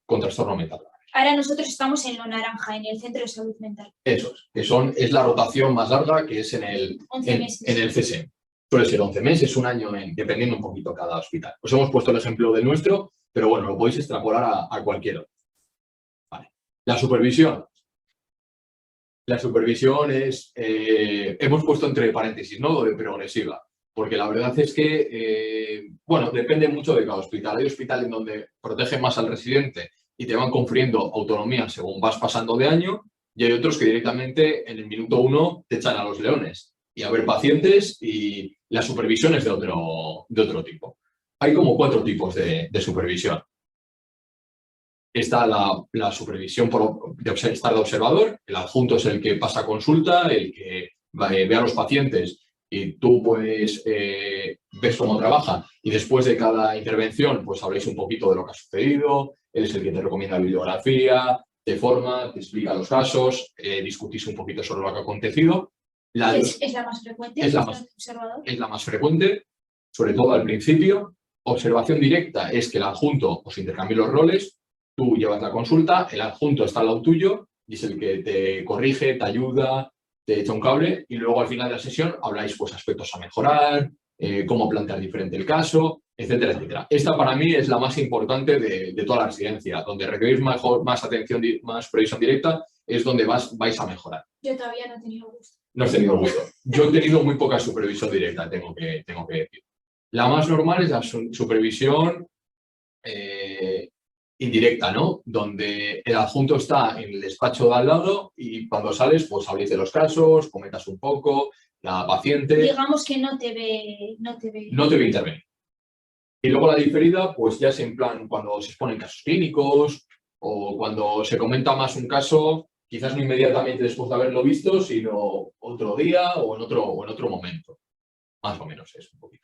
con trastorno mental. Ahora nosotros estamos en lo naranja, en el Centro de Salud Mental. Eso es la rotación más larga, que es en el CSM. Suele ser 11 meses, un año, dependiendo un poquito cada hospital. Os hemos puesto el ejemplo del nuestro, pero bueno, lo podéis extrapolar a cualquiera. Vale. La supervisión. La supervisión es, hemos puesto entre paréntesis, ¿no? De progresiva. Porque la verdad es que, bueno, depende mucho de cada hospital. Hay hospitales donde protegen más al residente y te van confiriendo autonomía según vas pasando de año, y hay otros que directamente en el minuto 1 te echan a los leones y a ver pacientes, y la supervisión es de otro tipo. Hay como 4 tipos de supervisión. Está la supervisión estar de observador. El adjunto es el que pasa consulta, el que ve a los pacientes y tú pues ves cómo trabaja, y después de cada intervención pues habléis un poquito de lo que ha sucedido. Él es el que te recomienda bibliografía, te forma, te explica los casos, discutís un poquito sobre lo que ha acontecido. ¿Es la más frecuente? Es la más frecuente, sobre todo al principio. Observación directa es que el adjunto os intercambie los roles, tú llevas la consulta, el adjunto está al lado tuyo y es el que te corrige, te ayuda, te echa un cable y luego al final de la sesión habláis pues aspectos a mejorar, cómo plantear diferente el caso, etcétera, etcétera. Esta para mí es la más importante de toda la residencia, donde requerís más atención, más previsión directa, es donde vais a mejorar. Yo todavía no he tenido gusto. No has tenido gusto. Yo he tenido muy poca supervisión directa, tengo que decir. La más normal es la supervisión indirecta, ¿no? Donde el adjunto está en el despacho de al lado y cuando sales, pues habléis de los casos, comentas un poco, la paciente... Digamos que no te ve intervenir. Y luego la diferida, pues ya es en plan cuando se exponen casos clínicos o cuando se comenta más un caso, quizás no inmediatamente después de haberlo visto, sino otro día o en otro momento. Más o menos es un poquito.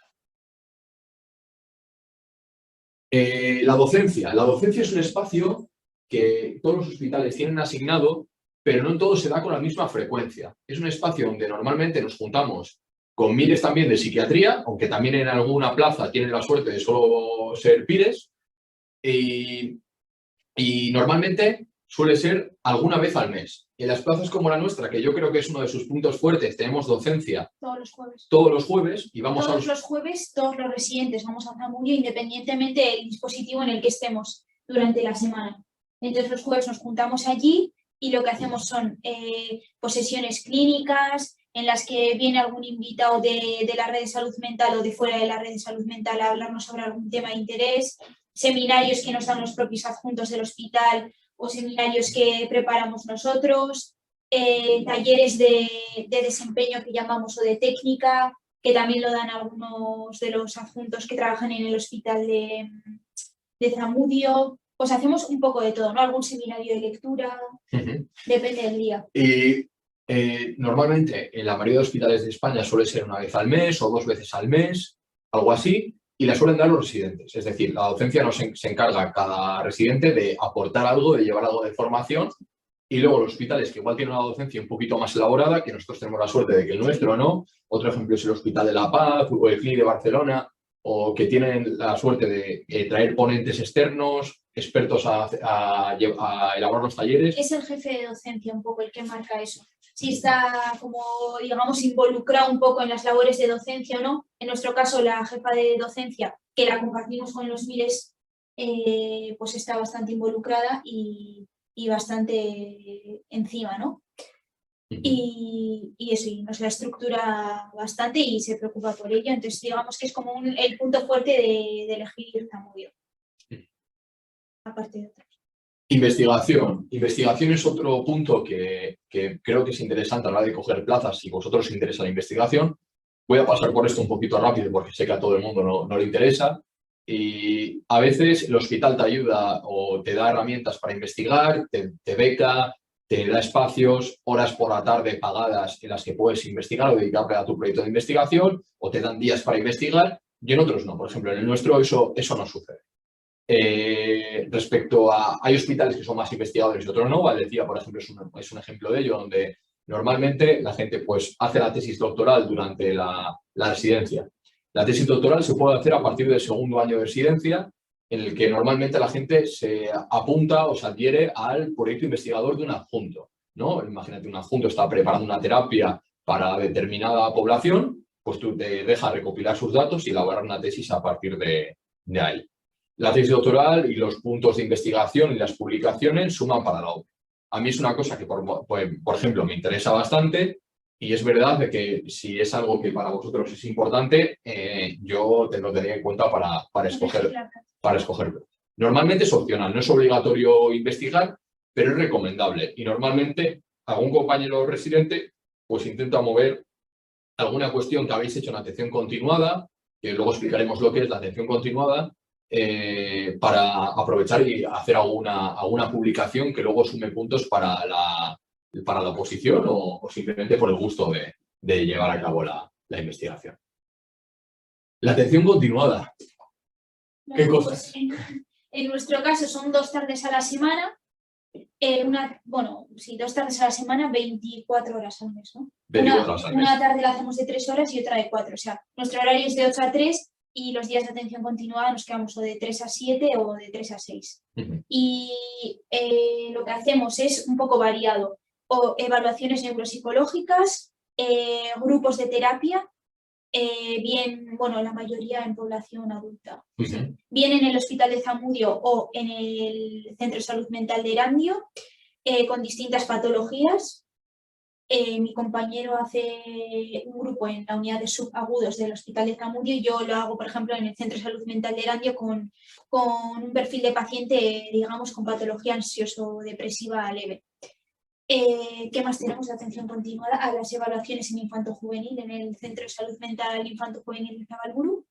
La docencia. La docencia es un espacio que todos los hospitales tienen asignado, pero no en todo se da con la misma frecuencia. Es un espacio donde normalmente nos juntamos con miles también de psiquiatría, aunque también en alguna plaza tienen la suerte de solo ser pires, y normalmente suele ser alguna vez al mes. En las plazas como la nuestra, que yo creo que es uno de sus puntos fuertes, tenemos docencia todos los jueves. Todos los jueves y vamos todos los jueves, todos los residentes vamos a Zamudio independientemente del dispositivo en el que estemos durante la semana. Entonces los jueves nos juntamos allí y lo que hacemos son pues sesiones clínicas en las que viene algún invitado de la red de salud mental o de fuera de la red de salud mental a hablarnos sobre algún tema de interés, seminarios que nos dan los propios adjuntos del hospital o seminarios que preparamos nosotros, talleres de desempeño que llamamos o de técnica, que también lo dan algunos de los adjuntos que trabajan en el hospital de Zamudio. Pues hacemos un poco de todo, ¿no? Algún seminario de lectura, depende del día. Y normalmente en la mayoría de hospitales de España suele ser una vez al mes o 2 veces al mes, algo así, y la suelen dar los residentes. Es decir, la docencia se encarga cada residente de aportar algo, de llevar algo de formación, y luego los hospitales que igual tienen una docencia un poquito más elaborada, que nosotros tenemos la suerte de que el nuestro no. Otro ejemplo es el Hospital de La Paz o el CLINIC de Barcelona, o que tienen la suerte de traer ponentes externos, expertos a elaborar los talleres. Es el jefe de docencia un poco el que marca eso. Si está como, digamos, involucrado un poco en las labores de docencia o no. En nuestro caso, la jefa de docencia, que la compartimos con los MIRES, pues está bastante involucrada y bastante encima, ¿no? Y eso, y nos la estructura bastante y se preocupa por ello. Entonces, digamos que es como el punto fuerte de elegir Zamudio. Aparte de otros. Investigación. Investigación es otro punto que creo que es interesante a la hora de coger plazas. Si vosotros os interesa la investigación, voy a pasar por esto un poquito rápido porque sé que a todo el mundo no le interesa. Y a veces el hospital te ayuda o te da herramientas para investigar, te beca, te da espacios, horas por la tarde pagadas en las que puedes investigar o dedicarte a tu proyecto de investigación, o te dan días para investigar, y en otros no. Por ejemplo, en el nuestro eso no sucede. Respecto a... Hay hospitales que son más investigadores y otros no. Valdecía, por ejemplo, es un ejemplo de ello, donde normalmente la gente pues hace la tesis doctoral durante la residencia. La tesis doctoral se puede hacer a partir del 2.º año de residencia, en el que normalmente la gente se apunta o se adhiere al proyecto investigador de un adjunto, ¿no? Imagínate, un adjunto está preparando una terapia para determinada población, pues tú te dejas recopilar sus datos y elaborar una tesis a partir de ahí. La tesis doctoral y los puntos de investigación y las publicaciones suman para la obra. A mí es una cosa que, por ejemplo, me interesa bastante. Y es verdad de que si es algo que para vosotros es importante, yo te lo tendría en cuenta para escogerlo. Normalmente es opcional, no es obligatorio investigar, pero es recomendable. Y normalmente algún compañero residente pues intenta mover alguna cuestión que habéis hecho en atención continuada, que luego explicaremos lo que es la atención continuada, para aprovechar y hacer alguna publicación que luego sume puntos para la oposición o simplemente por el gusto de llevar a cabo la investigación. La atención continuada. ¿Qué cosas? En nuestro caso son 2 tardes a la semana Bueno, sí, 2 tardes a la semana, 24 horas al mes, ¿no? 24 horas al mes. Una tarde la hacemos de 3 horas y otra de 4. O sea, nuestro horario es de 8 a 3 y los días de atención continuada nos quedamos o de 3 a 7 o de 3 a 6. Y lo que hacemos es un poco variado. O evaluaciones neuropsicológicas, grupos de terapia, bien, bueno, la mayoría en población adulta. Bien en el Hospital de Zamudio o en el Centro de Salud Mental de Erandio, con distintas patologías. Mi compañero hace un grupo en la unidad de subagudos del Hospital de Zamudio y yo lo hago, por ejemplo, en el Centro de Salud Mental de Erandio con un perfil de paciente, digamos, con patología ansioso-depresiva leve. ¿Qué más tenemos de atención continuada? A las evaluaciones en infanto-juvenil en el Centro de Salud Mental Infanto-Juvenil de Zabalburu.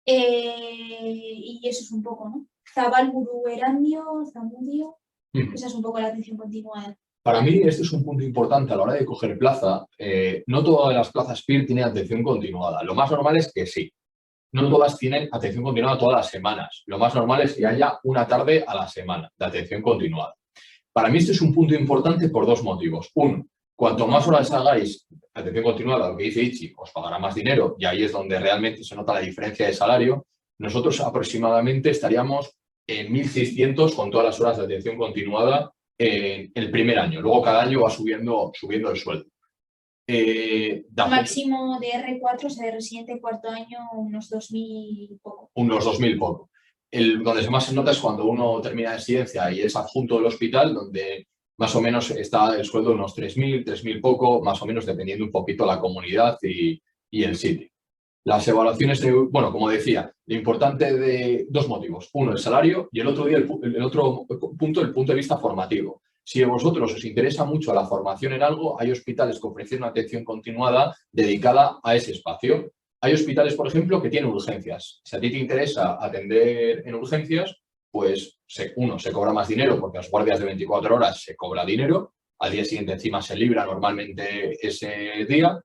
Y eso es un poco, ¿no? Zabalburu, Erandio, Zamudio. Esa es un poco la atención continuada. Para mí este es un punto importante a la hora de coger plaza. No todas las plazas PIR tienen atención continuada. Lo más normal es que sí. No todas tienen atención continuada todas las semanas. Lo más normal es que haya una tarde a la semana de atención continuada. Para mí este es un punto importante por 2 motivos. Uno, cuanto más horas hagáis atención continuada, lo que dice Ichi, os pagará más dinero y ahí es donde realmente se nota la diferencia de salario. Nosotros aproximadamente estaríamos en 1.600 con todas las horas de atención continuada en el primer año. Luego cada año va subiendo el sueldo. Máximo de R4, o sea, de residente cuarto año, unos 2.000 poco. Unos 2.000 poco. Donde más se nota es cuando uno termina de residencia y es adjunto del hospital, donde más o menos está el sueldo unos 3.000 poco, más o menos dependiendo un poquito la comunidad y el sitio. Las evaluaciones, bueno, como decía, lo importante de 2 motivos. Uno, el salario y el otro punto, el punto de vista formativo. Si a vosotros os interesa mucho la formación en algo, hay hospitales que ofrecen una atención continuada dedicada a ese espacio. Hay hospitales, por ejemplo, que tienen urgencias. Si a ti te interesa atender en urgencias, pues uno, se cobra más dinero porque las guardias de 24 horas se cobra dinero. Al día siguiente encima se libra normalmente ese día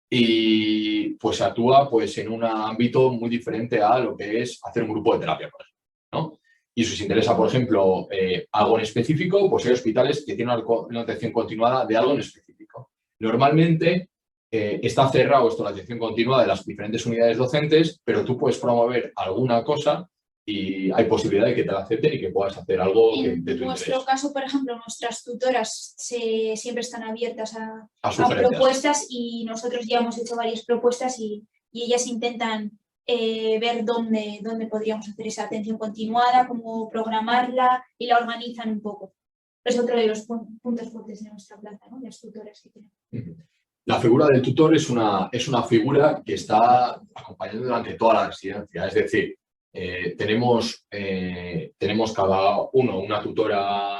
y pues se actúa pues, en un ámbito muy diferente a lo que es hacer un grupo de terapia, por ejemplo, ¿no? Y si os interesa, por ejemplo, algo en específico, pues hay hospitales que tienen una atención continuada de algo en específico. Normalmente está cerrado esto, la atención continuada de las diferentes unidades docentes, pero tú puedes promover alguna cosa y hay posibilidad de que te la acepten y que puedas hacer algo de tu interés. En nuestro caso, por ejemplo, nuestras tutoras siempre están abiertas a propuestas y nosotros ya hemos hecho varias propuestas y ellas intentan ver dónde podríamos hacer esa atención continuada, cómo programarla y la organizan un poco. Es otro de los puntos fuertes de nuestra plaza, ¿no? Las tutoras que tenemos. La figura del tutor es una figura que está acompañando durante toda la residencia, es decir, tenemos cada uno una tutora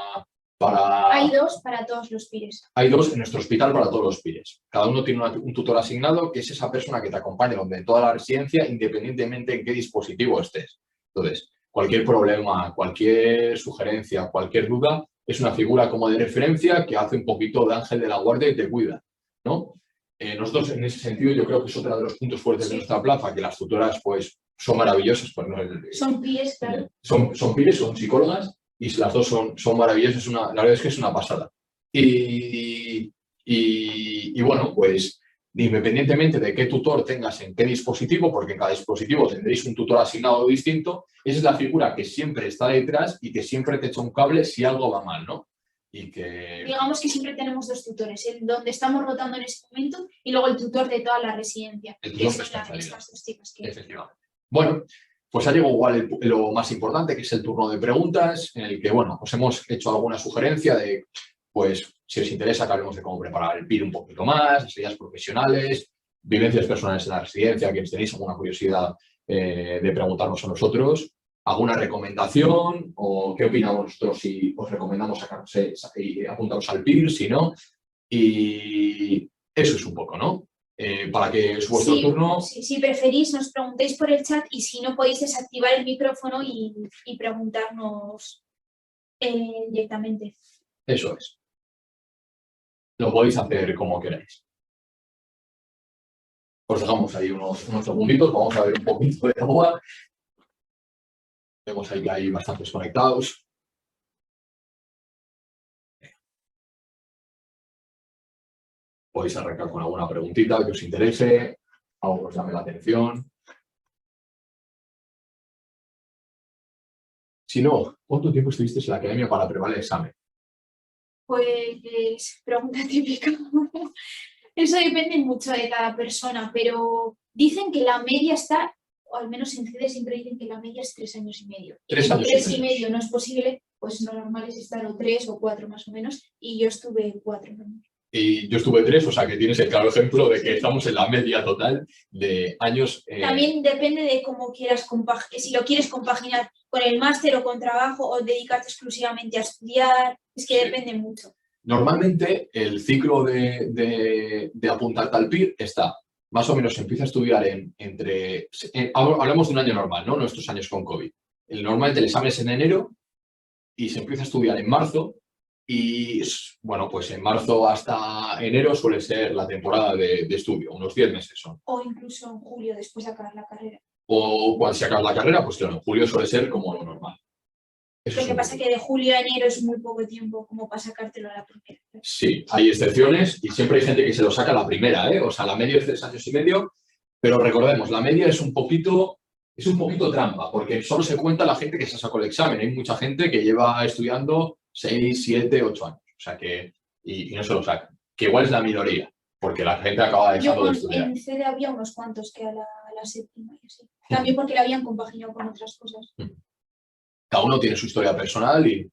para... Hay 2 para todos los PIRES. Hay 2 en nuestro hospital para todos los PIRES. Cada uno tiene un tutor asignado que es esa persona que te acompaña durante toda la residencia independientemente en qué dispositivo estés. Entonces, cualquier problema, cualquier sugerencia, cualquier duda, es una figura como de referencia que hace un poquito de ángel de la guardia y te cuida, ¿no? Nosotros en ese sentido yo creo que es otro de los puntos fuertes de nuestra plaza, que las tutoras pues son maravillosas. Pues, son PIRES, claro. Son PIRES, son psicólogas y las 2 son maravillosas, la verdad es que es una pasada. Y bueno, pues independientemente de qué tutor tengas en qué dispositivo, porque en cada dispositivo tendréis un tutor asignado distinto, esa es la figura que siempre está detrás y que siempre te echa un cable si algo va mal, ¿no? Y que... Digamos que siempre tenemos 2 tutores, el donde estamos rotando en ese momento y luego el tutor de toda la residencia. El tutor de especialidad. Efectivamente. Bueno, pues ha llegado igual lo más importante, que es el turno de preguntas, en el que, bueno, os hemos hecho alguna sugerencia de, pues, si os interesa que hablemos de cómo preparar el PIR un poquito más, las ideas profesionales, vivencias personales en la residencia, que tenéis alguna curiosidad de preguntarnos a nosotros, alguna recomendación o qué opinamos nosotros si os recomendamos apuntaros al PIR, si no, y eso es un poco, ¿no? Para que es vuestro turno. Si preferís, nos preguntéis por el chat y si no podéis desactivar el micrófono y preguntarnos directamente. Eso es. Lo podéis hacer como queráis. Os dejamos ahí unos segunditos, vamos a ver un poquito de agua. Vemos ahí que hay bastantes conectados. podéis arrancar con alguna preguntita que os interese, algo que os llame la atención. Si no, ¿cuánto tiempo estuviste en la academia para preparar el examen? Pues pregunta típica. Eso depende mucho de cada persona, pero dicen que la media está, o al menos en CEDE siempre dicen que la media es 3 años y medio. Y 3 si años 3 y y medio no es posible, pues lo normal es estar o 3 o 4 más o menos, y yo estuve 4 años. Y yo estuve 3, o sea que tienes el claro ejemplo de que estamos en la media total de años. También depende de cómo quieras compaginar, si lo quieres compaginar con el máster o con trabajo o dedicarte exclusivamente a estudiar, es que depende mucho. Normalmente el ciclo de apuntarte al PIR está, más o menos se empieza a estudiar hablamos de un año normal, ¿no? Nuestros años con COVID. Normalmente el examen es en enero y se empieza a estudiar en marzo y, bueno, pues en marzo hasta enero suele ser la temporada de estudio, unos 10 meses son. O incluso en julio después de acabar la carrera. O cuando se acaba la carrera, pues claro, en julio suele ser como lo normal. Lo que pasa es que de julio a enero es muy poco tiempo como para sacártelo a la primera. Sí, hay excepciones y siempre hay gente que se lo saca a la primera, ¿eh? O sea, la media es 3 años y medio, pero recordemos, la media es un poquito trampa, porque solo se cuenta la gente que se sacó el examen. Hay mucha gente que lleva estudiando 6, 7, 8 años, o sea que, y no se lo sacan, que igual es la minoría, porque la gente acaba dejando de estudiar. En CEDE había unos cuantos que a la séptima y así. También porque la habían compaginado con otras cosas. Cada uno tiene su historia personal y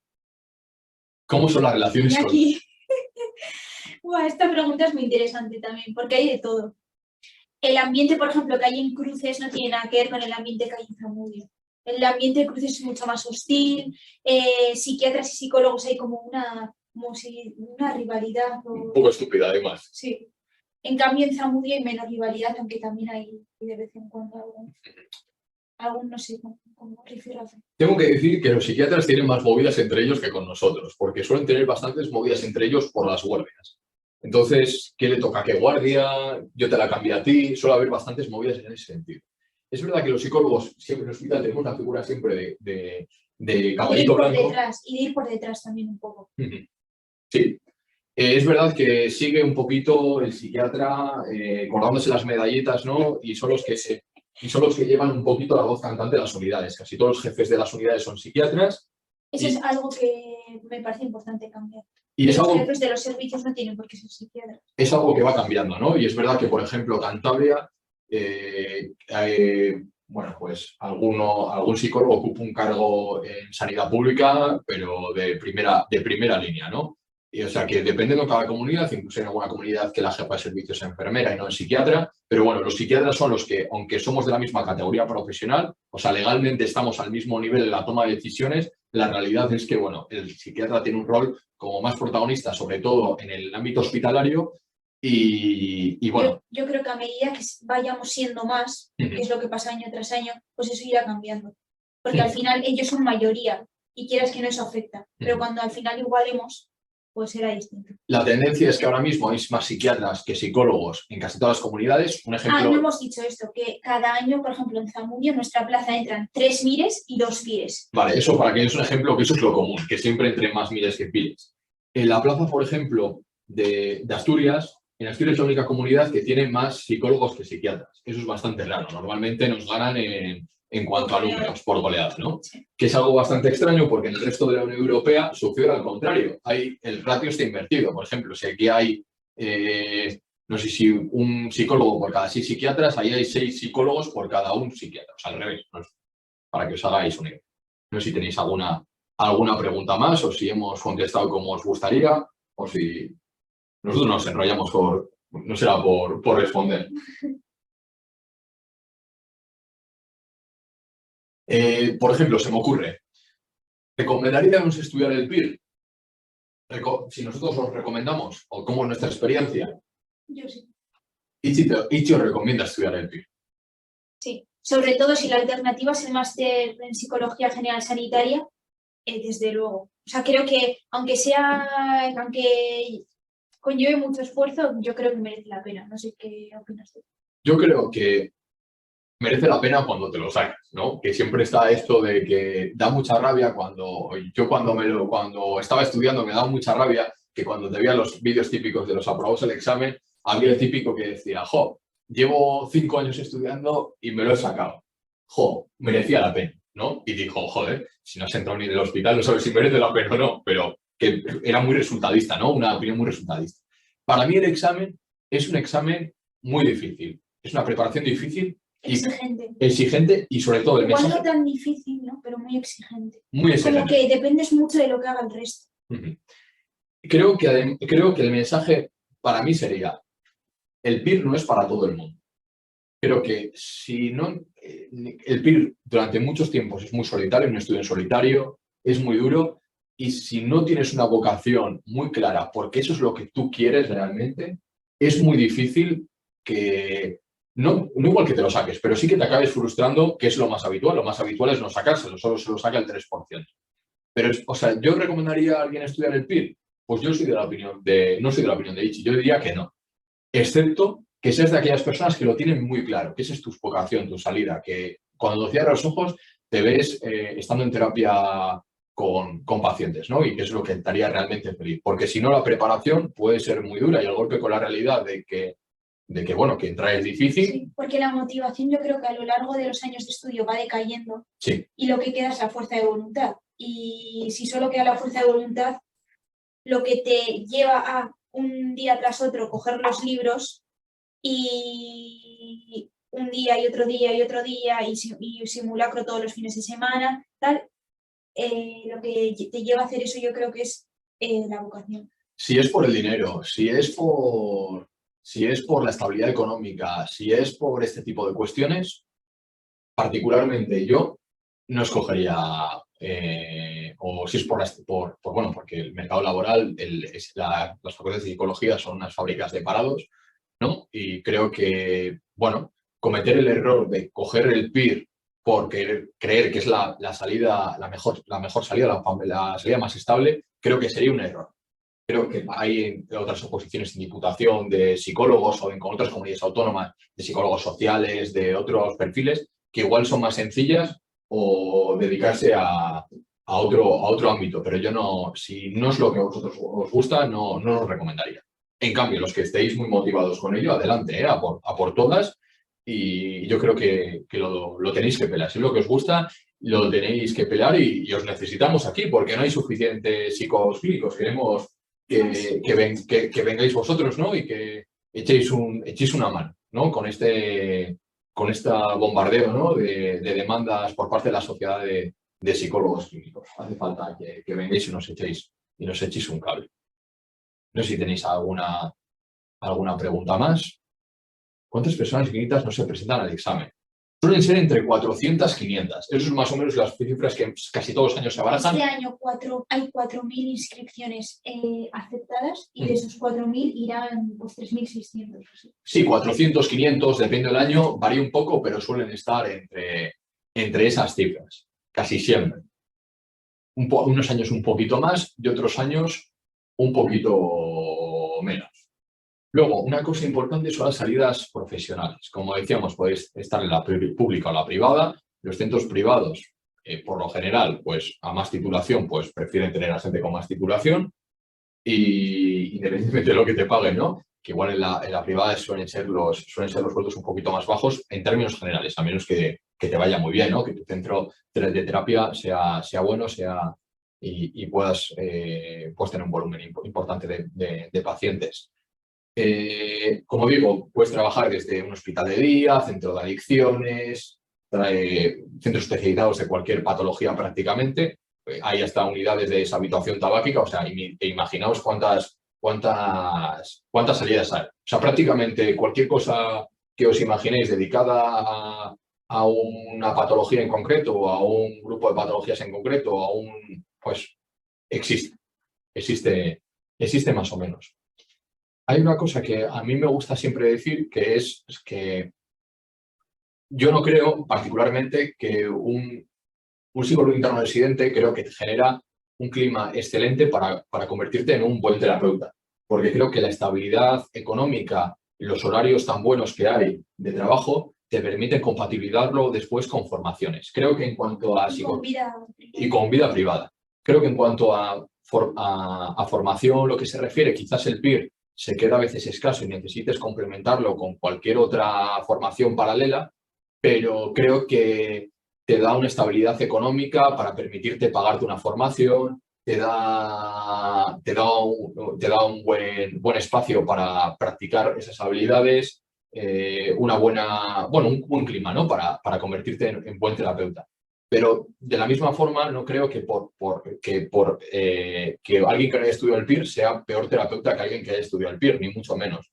¿cómo son las relaciones Y aquí, esta pregunta es muy interesante también, porque hay de todo. El ambiente, por ejemplo, que hay en Cruces no tiene nada que ver con el ambiente que hay en Zamudio. El ambiente de Cruces es mucho más hostil, psiquiatras y psicólogos hay como una rivalidad. un poco estúpida además? Sí. En cambio, en Zamudio hay menos rivalidad, aunque también hay de vez en cuando algún no sé, como rifirrafe. Tengo que decir que los psiquiatras tienen más movidas entre ellos que con nosotros, porque suelen tener bastantes movidas entre ellos por las guardias. Entonces, ¿qué le toca a qué guardia? Yo te la cambio a ti. Suele haber bastantes movidas en ese sentido. Es verdad que los psicólogos siempre en el hospital tenemos la figura siempre de caballito blanco. Y de ir por detrás también un poco. Sí. Es verdad que sigue un poquito el psiquiatra cortándose las medallitas, ¿no? Y son los que llevan un poquito la voz cantante de las unidades. Casi todos los jefes de las unidades son psiquiatras. Eso es algo que me parece importante cambiar. Y los jefes de los servicios no tienen por qué ser psiquiatras. Es algo que va cambiando, ¿no? Y es verdad que, por ejemplo, Cantabria, bueno, pues algún psicólogo ocupa un cargo en sanidad pública, pero de primera línea, ¿no? Y, o sea, que dependiendo de cada comunidad, incluso en alguna comunidad que la jefa de servicios es enfermera y no es psiquiatra, pero bueno, los psiquiatras son los que, aunque somos de la misma categoría profesional, o sea, legalmente estamos al mismo nivel en la toma de decisiones, la realidad es que, bueno, el psiquiatra tiene un rol como más protagonista, sobre todo en el ámbito hospitalario, y bueno. Yo creo que a medida que vayamos siendo más, que es lo que pasa año tras año, pues eso irá cambiando. Porque al final ellos son mayoría y quieras que no eso afecta, pero cuando al final igualemos, pues será distinto. La tendencia es que ahora mismo hay más psiquiatras que psicólogos en casi todas las comunidades. Un ejemplo... no hemos dicho esto, que cada año, por ejemplo, en Zamudio, en nuestra plaza entran 3 MIRES y 2 FIRES. Vale, eso para que es un ejemplo, que eso es lo común, que siempre entre más MIRES que FIRES. En la plaza, por ejemplo, de Asturias, en Asturias es la única comunidad que tiene más psicólogos que psiquiatras. Eso es bastante raro. Normalmente nos ganan en cuanto a números, por goleada, ¿no? Sí. Que es algo bastante extraño porque en el resto de la Unión Europea sucede al contrario. El ratio está invertido. Por ejemplo, si aquí hay, no sé si un psicólogo por cada 6 psiquiatras, ahí hay 6 psicólogos por cada un psiquiatra. O sea, al revés, ¿no? Para que os hagáis una idea. No sé si tenéis alguna pregunta más o si hemos contestado como os gustaría o si nosotros nos enrollamos no será por responder. Por ejemplo, se me ocurre, ¿recomendaríamos estudiar el PIR? Si nosotros os recomendamos, o cómo es nuestra experiencia. Yo sí. Ichi os recomienda estudiar el PIR. Sí, sobre todo si la alternativa es el máster en Psicología General Sanitaria, desde luego. O sea, creo que aunque conlleve mucho esfuerzo, yo creo que merece la pena. No sé qué opinas tú. Yo creo que merece la pena cuando te lo sacas, ¿no? Que siempre está esto de que da mucha rabia cuando estaba estudiando me daba mucha rabia que cuando te veía los vídeos típicos de los aprobados el examen había el típico que decía, jo, llevo 5 años estudiando y me lo he sacado. Jo, merecía la pena, ¿no? Y dijo, joder, si no has entrado ni en el hospital, no sabes si merece la pena o no, pero que era muy resultadista, ¿no? Una opinión muy resultadista. Para mí el examen es un examen muy difícil, es una preparación difícil y exigente y sobre todo el igual mensaje. No tan difícil, ¿no? Pero muy exigente. Muy exigente. Como que dependes mucho de lo que haga el resto. Creo que el mensaje para mí sería, el PIR no es para todo el mundo. Creo que si no, el PIR durante muchos tiempos es muy solitario, un estudio en solitario, es muy duro, y si no tienes una vocación muy clara, porque eso es lo que tú quieres realmente, es muy difícil que, no igual que te lo saques, pero sí que te acabes frustrando, que es lo más habitual. Lo más habitual es no sacárselo, solo se lo saca el 3%. Pero, o sea, ¿yo recomendaría a alguien estudiar el PIR? Pues yo soy de la opinión no soy de la opinión de Ichi, yo diría que no. Excepto que seas de aquellas personas que lo tienen muy claro, que esa es tu vocación, tu salida, que cuando cierras los ojos te ves estando en terapia con pacientes, ¿no? Y que es lo que te haría realmente feliz. Porque si no, la preparación puede ser muy dura y el golpe con la realidad de que bueno, que entrar es difícil. Sí, porque la motivación yo creo que a lo largo de los años de estudio va decayendo. Sí. Y lo que queda es la fuerza de voluntad. Y si solo queda la fuerza de voluntad, lo que te lleva a un día tras otro coger los libros y un día y otro día y otro día y simulacro todos los fines de semana, tal, lo que te lleva a hacer eso yo creo que es la vocación. Si es por el dinero, si es por la estabilidad económica, si es por este tipo de cuestiones, particularmente yo no escogería, o si es bueno, porque el mercado laboral, las facultades de psicología son unas fábricas de parados, ¿no? Y creo que, bueno, cometer el error de coger el PIR por creer que es la salida, la mejor salida, la salida más estable, creo que sería un error. Creo que hay otras oposiciones en Diputación de psicólogos o con otras comunidades autónomas de psicólogos sociales, de otros perfiles, que igual son más sencillas o dedicarse a otro ámbito. Pero yo no, si no es lo que a vosotros os gusta, no os recomendaría. En cambio, los que estéis muy motivados con ello, adelante, a por todas. Y yo creo que lo tenéis que pelear. Si es lo que os gusta, lo tenéis que pelear y os necesitamos aquí porque no hay suficientes psicólogos clínicos. Queremos que vengáis vosotros, ¿no? Y que echéis una mano, ¿no? Con este bombardeo, ¿no? de demandas por parte de la sociedad de psicólogos clínicos. Hace falta que vengáis y nos echéis un cable. No sé si tenéis alguna pregunta más. ¿Cuántas personas inscritas no se presentan al examen? Suelen ser entre 400 y 500. Eso es más o menos las cifras que casi todos los años se barajan. Este año hay 4.000 inscripciones aceptadas y de esos 4.000 irán pues 3.600. Sí, 400, 500, depende del año, varía un poco, pero suelen estar entre esas cifras, casi siempre. Unos años un poquito más y otros años un poquito menos. Luego, una cosa importante son las salidas profesionales. Como decíamos, podéis estar en la pública o la privada. Los centros privados, por lo general, pues a más titulación, pues prefieren tener a gente con más titulación y independientemente de lo que te paguen, ¿no? Que igual en la privada suelen ser los sueldos un poquito más bajos en términos generales, a menos que te vaya muy bien, ¿no? Que tu centro de terapia sea bueno, y puedas tener un volumen importante de pacientes. Como digo, puedes trabajar desde un hospital de día, centro de adicciones, centros especializados de cualquier patología prácticamente. Hay hasta unidades de deshabituación tabáquica, o sea, imaginaos cuántas salidas hay. O sea, prácticamente cualquier cosa que os imaginéis dedicada a una patología en concreto o a un grupo de patologías en concreto, pues existe más o menos. Hay una cosa que a mí me gusta siempre decir, que es que yo no creo particularmente que un psicólogo interno residente creo que te genera un clima excelente para convertirte en un buen terapeuta, porque creo que la estabilidad económica y los horarios tan buenos que hay de trabajo te permiten compatibilizarlo después con formaciones. Creo que en cuanto a y con vida privada. Creo que en cuanto a formación, lo que se refiere, quizás el PIR se queda a veces escaso y necesites complementarlo con cualquier otra formación paralela, pero creo que te da una estabilidad económica para permitirte pagarte una formación, te da un buen espacio para practicar esas habilidades, un buen clima, ¿no? para convertirte en buen terapeuta. Pero de la misma forma no creo que que alguien que no haya estudiado el PIR sea peor terapeuta que alguien que haya estudiado el PIR, ni mucho menos.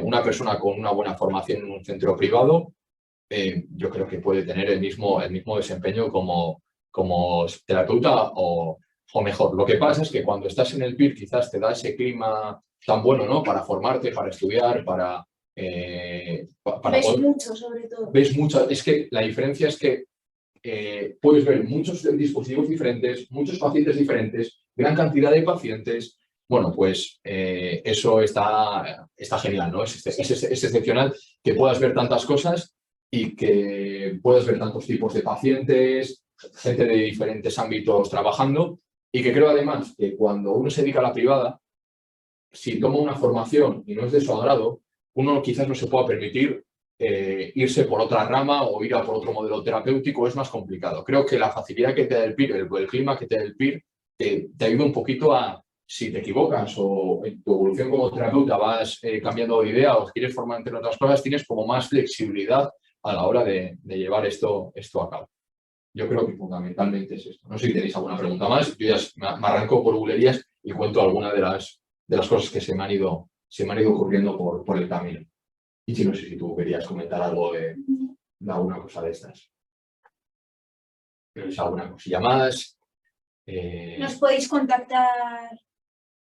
Una persona con una buena formación en un centro privado, yo creo que puede tener el mismo desempeño como terapeuta o mejor. Lo que pasa es que cuando estás en el PIR quizás te da ese clima tan bueno, ¿no? Para formarte, para estudiar, para ves poder... mucho, sobre todo. Ves mucho. Es que la diferencia es que puedes ver muchos dispositivos diferentes, muchos pacientes diferentes, gran cantidad de pacientes. Bueno, pues eso está genial, ¿no? Es excepcional que puedas ver tantas cosas y que puedas ver tantos tipos de pacientes, gente de diferentes ámbitos trabajando, y que creo además que cuando uno se dedica a la privada, si toma una formación y no es de su agrado, uno quizás no se pueda permitir irse por otra rama o ir a por otro modelo terapéutico, es más complicado. Creo que la facilidad que te da el PIR, el clima que te da el PIR, te ayuda un poquito a, si te equivocas o en tu evolución como terapeuta vas cambiando de idea o quieres formarte en otras cosas, tienes como más flexibilidad a la hora de llevar esto a cabo. Yo creo que fundamentalmente es esto. No sé si tenéis alguna pregunta más. Yo ya me arranco por bulerías y cuento algunas de las cosas que se me han ido ocurriendo por el camino. Y si no sé si tú querías comentar algo de alguna cosa de estas. ¿Tenéis alguna cosilla más? Nos podéis contactar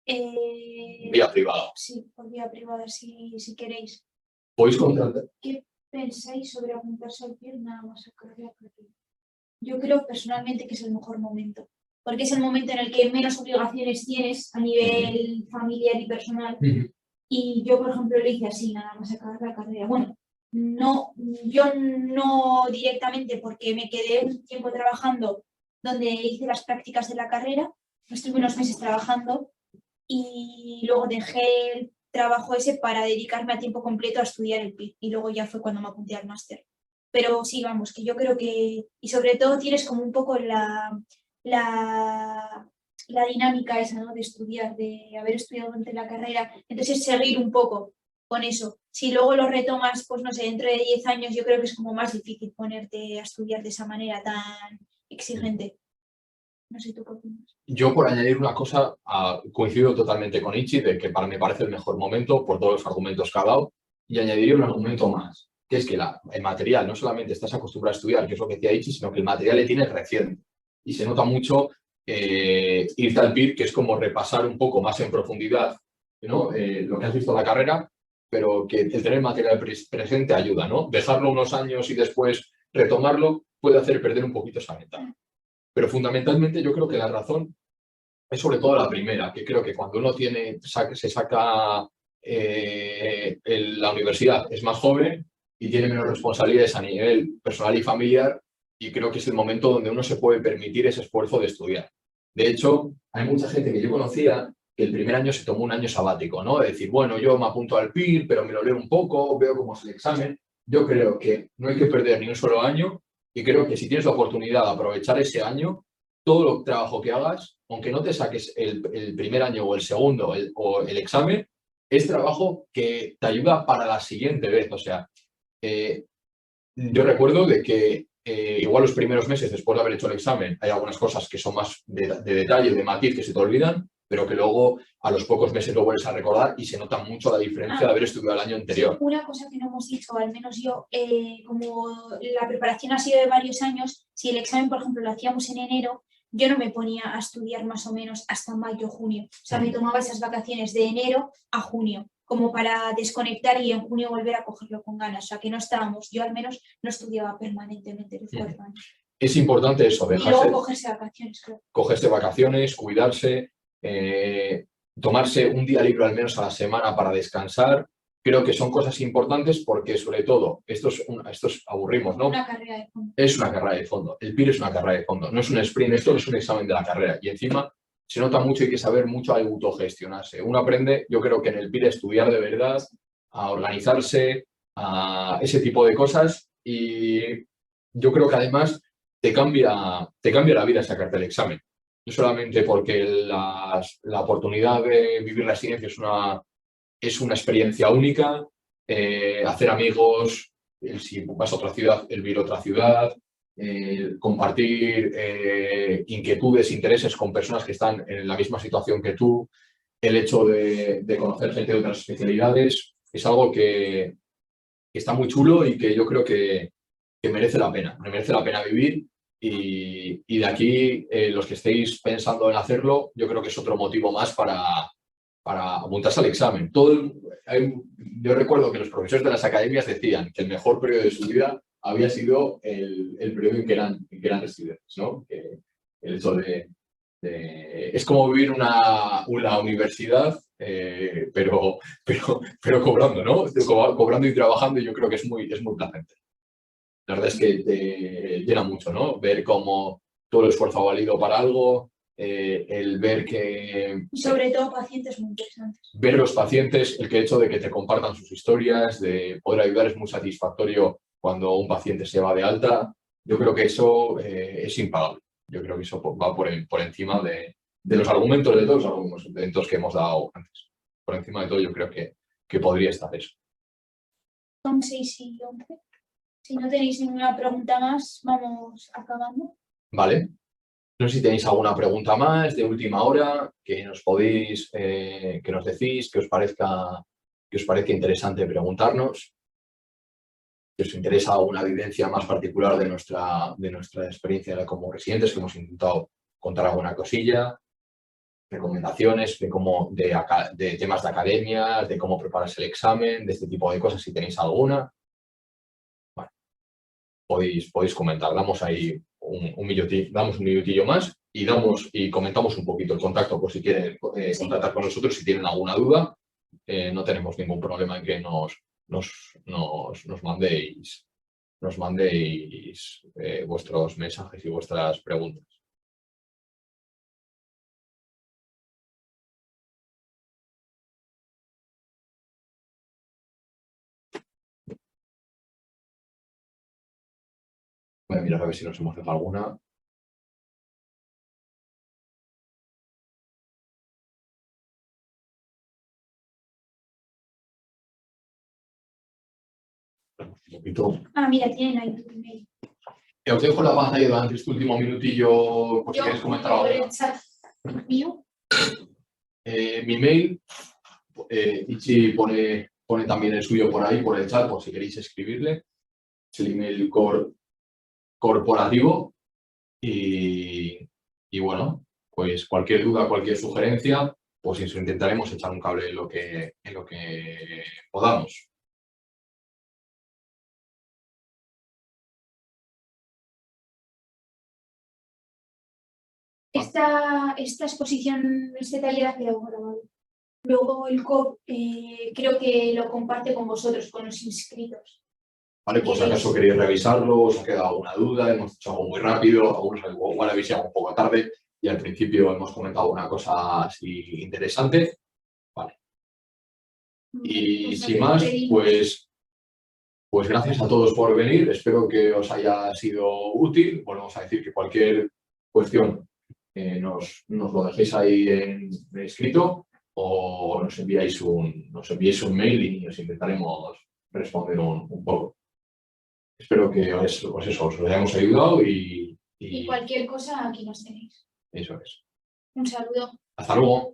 vía privada. Sí, por vía privada, si queréis. ¿Podéis contactar? ¿Qué pensáis sobre apuntarse al PIR nada más a carrera? Yo creo personalmente que es el mejor momento, porque es el momento en el que menos obligaciones tienes a nivel familiar y personal. Y yo, por ejemplo, lo hice así, nada más acabar la carrera. Bueno, no, yo no directamente porque me quedé un tiempo trabajando donde hice las prácticas de la carrera, estuve unos meses trabajando y luego dejé el trabajo ese para dedicarme a tiempo completo a estudiar el PIR y luego ya fue cuando me apunté al máster. Pero sí, vamos, que yo creo que, y sobre todo tienes como un poco la dinámica esa, ¿no? De estudiar, de haber estudiado durante la carrera, entonces seguir un poco con eso. Si luego lo retomas, pues no sé, dentro de 10 años yo creo que es como más difícil ponerte a estudiar de esa manera tan exigente. No sé tú qué opinas. Yo, por añadir una cosa, coincido totalmente con Ichi, de que me parece el mejor momento por todos los argumentos que ha dado, y añadiría un argumento más, que es que el material, no solamente estás acostumbrado a estudiar, que es lo que decía Ichi, sino que el material le tienes reciente. Y se nota mucho irte al PIR, que es como repasar un poco más en profundidad, ¿no? Lo que has visto en la carrera, pero que el tener material presente ayuda, ¿no? Dejarlo unos años y después retomarlo puede hacer perder un poquito esa ventaja. Pero fundamentalmente yo creo que la razón es sobre todo la primera, que creo que cuando uno se saca la universidad es más joven y tiene menos responsabilidades a nivel personal y familiar, y creo que es el momento donde uno se puede permitir ese esfuerzo de estudiar. De hecho, hay mucha gente que yo conocía que el primer año se tomó un año sabático, ¿no? De decir, bueno, yo me apunto al PIR, pero me lo leo un poco, veo cómo es el examen. Yo creo que no hay que perder ni un solo año, y creo que si tienes la oportunidad de aprovechar ese año, todo el trabajo que hagas, aunque no te saques el primer año o el segundo o el examen, es trabajo que te ayuda para la siguiente vez. O sea, yo recuerdo de que igual los primeros meses después de haber hecho el examen hay algunas cosas que son más de detalle, de matiz, que se te olvidan, pero que luego a los pocos meses lo vuelves a recordar y se nota mucho la diferencia de haber estudiado el año anterior. Sí, una cosa que no hemos dicho, al menos yo, como la preparación ha sido de varios años, si el examen, por ejemplo, lo hacíamos en enero, yo no me ponía a estudiar más o menos hasta mayo o junio. O sea, me tomaba esas vacaciones de enero a junio, como para desconectar y en junio volver a cogerlo con ganas. O sea, que no estábamos, yo al menos no estudiaba permanentemente los 4 años. Es importante eso, dejarse, y luego cogerse vacaciones, claro. Cogerse vacaciones, cuidarse, tomarse un día libre al menos a la semana para descansar. Creo que son cosas importantes porque, sobre todo, estos aburrimos, ¿no? Una carrera de fondo. Es una carrera de fondo. El PIR es una carrera de fondo. No es un sprint, esto es un examen de la carrera. Y encima, se nota mucho y hay que saber mucho a autogestionarse. Uno aprende, yo creo que en el PIR, a estudiar de verdad, a organizarse, a ese tipo de cosas, y yo creo que además te cambia la vida sacarte el examen. No solamente porque la oportunidad de vivir la ciencia es una experiencia única, hacer amigos, si vas a otra ciudad, el vivir otra ciudad, compartir inquietudes, intereses con personas que están en la misma situación que tú, el hecho de conocer gente de otras especialidades, es algo que está muy chulo y que yo creo que merece la pena. Me merece la pena vivir y de aquí, los que estéis pensando en hacerlo, yo creo que es otro motivo más para apuntarse al examen. Yo recuerdo que los profesores de las academias decían que el mejor periodo de su vida había sido el periodo en que eran residentes, ¿no? Que el hecho es como vivir una universidad, pero cobrando, ¿no? Cobrando y trabajando, y yo creo que es muy placentero. La verdad es que te llena mucho, ¿no? Ver cómo todo el esfuerzo ha valido para algo, el ver que... Y sobre todo pacientes muy interesantes. Ver los pacientes, el hecho de que te compartan sus historias, de poder ayudar, es muy satisfactorio cuando un paciente se va de alta. Yo creo que eso es impagable. Yo creo que eso va por encima de los argumentos, de todos los argumentos que hemos dado antes. Por encima de todo, yo creo que podría estar eso. Son 6 y 11. Si no tenéis ninguna pregunta más, vamos acabando. Vale. No sé si tenéis alguna pregunta más de última hora que nos podéis, que nos decís, que os parezca interesante preguntarnos. Si os interesa alguna vivencia más particular de nuestra experiencia como residentes, que hemos intentado contar alguna cosilla, recomendaciones de temas de academia, de cómo prepararse el examen, de este tipo de cosas, si tenéis alguna. Bueno, podéis comentar, damos ahí un minutillo más y comentamos un poquito el contacto por si quieren contactar con nosotros, si tienen alguna duda. No tenemos ningún problema en que nos mandéis vuestros mensajes y vuestras preguntas. Voy a mirar a ver si nos hemos dejado alguna. Un poquito. Mira, tienen ahí tu email. Os dejo la pantalla durante este último minutillo por si queréis comentar algo. El chat mío. Mi mail, Ichi pone también el suyo por ahí, por el chat, por si queréis escribirle. Es el email corporativo y bueno, pues cualquier duda, cualquier sugerencia, pues intentaremos echar un cable en lo que podamos. Esta exposición, este taller ha quedado grabado. Luego el COP creo que lo comparte con vosotros, con los inscritos. Vale, pues acaso queréis revisarlo, os ha quedado alguna duda, hemos hecho algo muy rápido, algunos igual habéis llegado un poco tarde y al principio hemos comentado una cosa así interesante. Vale. Y pues sin más, pues gracias a todos por venir, espero que os haya sido útil. Volvemos a decir que cualquier cuestión nos lo dejéis ahí en escrito o nos enviéis un mail y os intentaremos responder un poco. Espero que os hayamos ayudado y cualquier cosa aquí nos tenéis. Eso es. Un saludo. Hasta luego.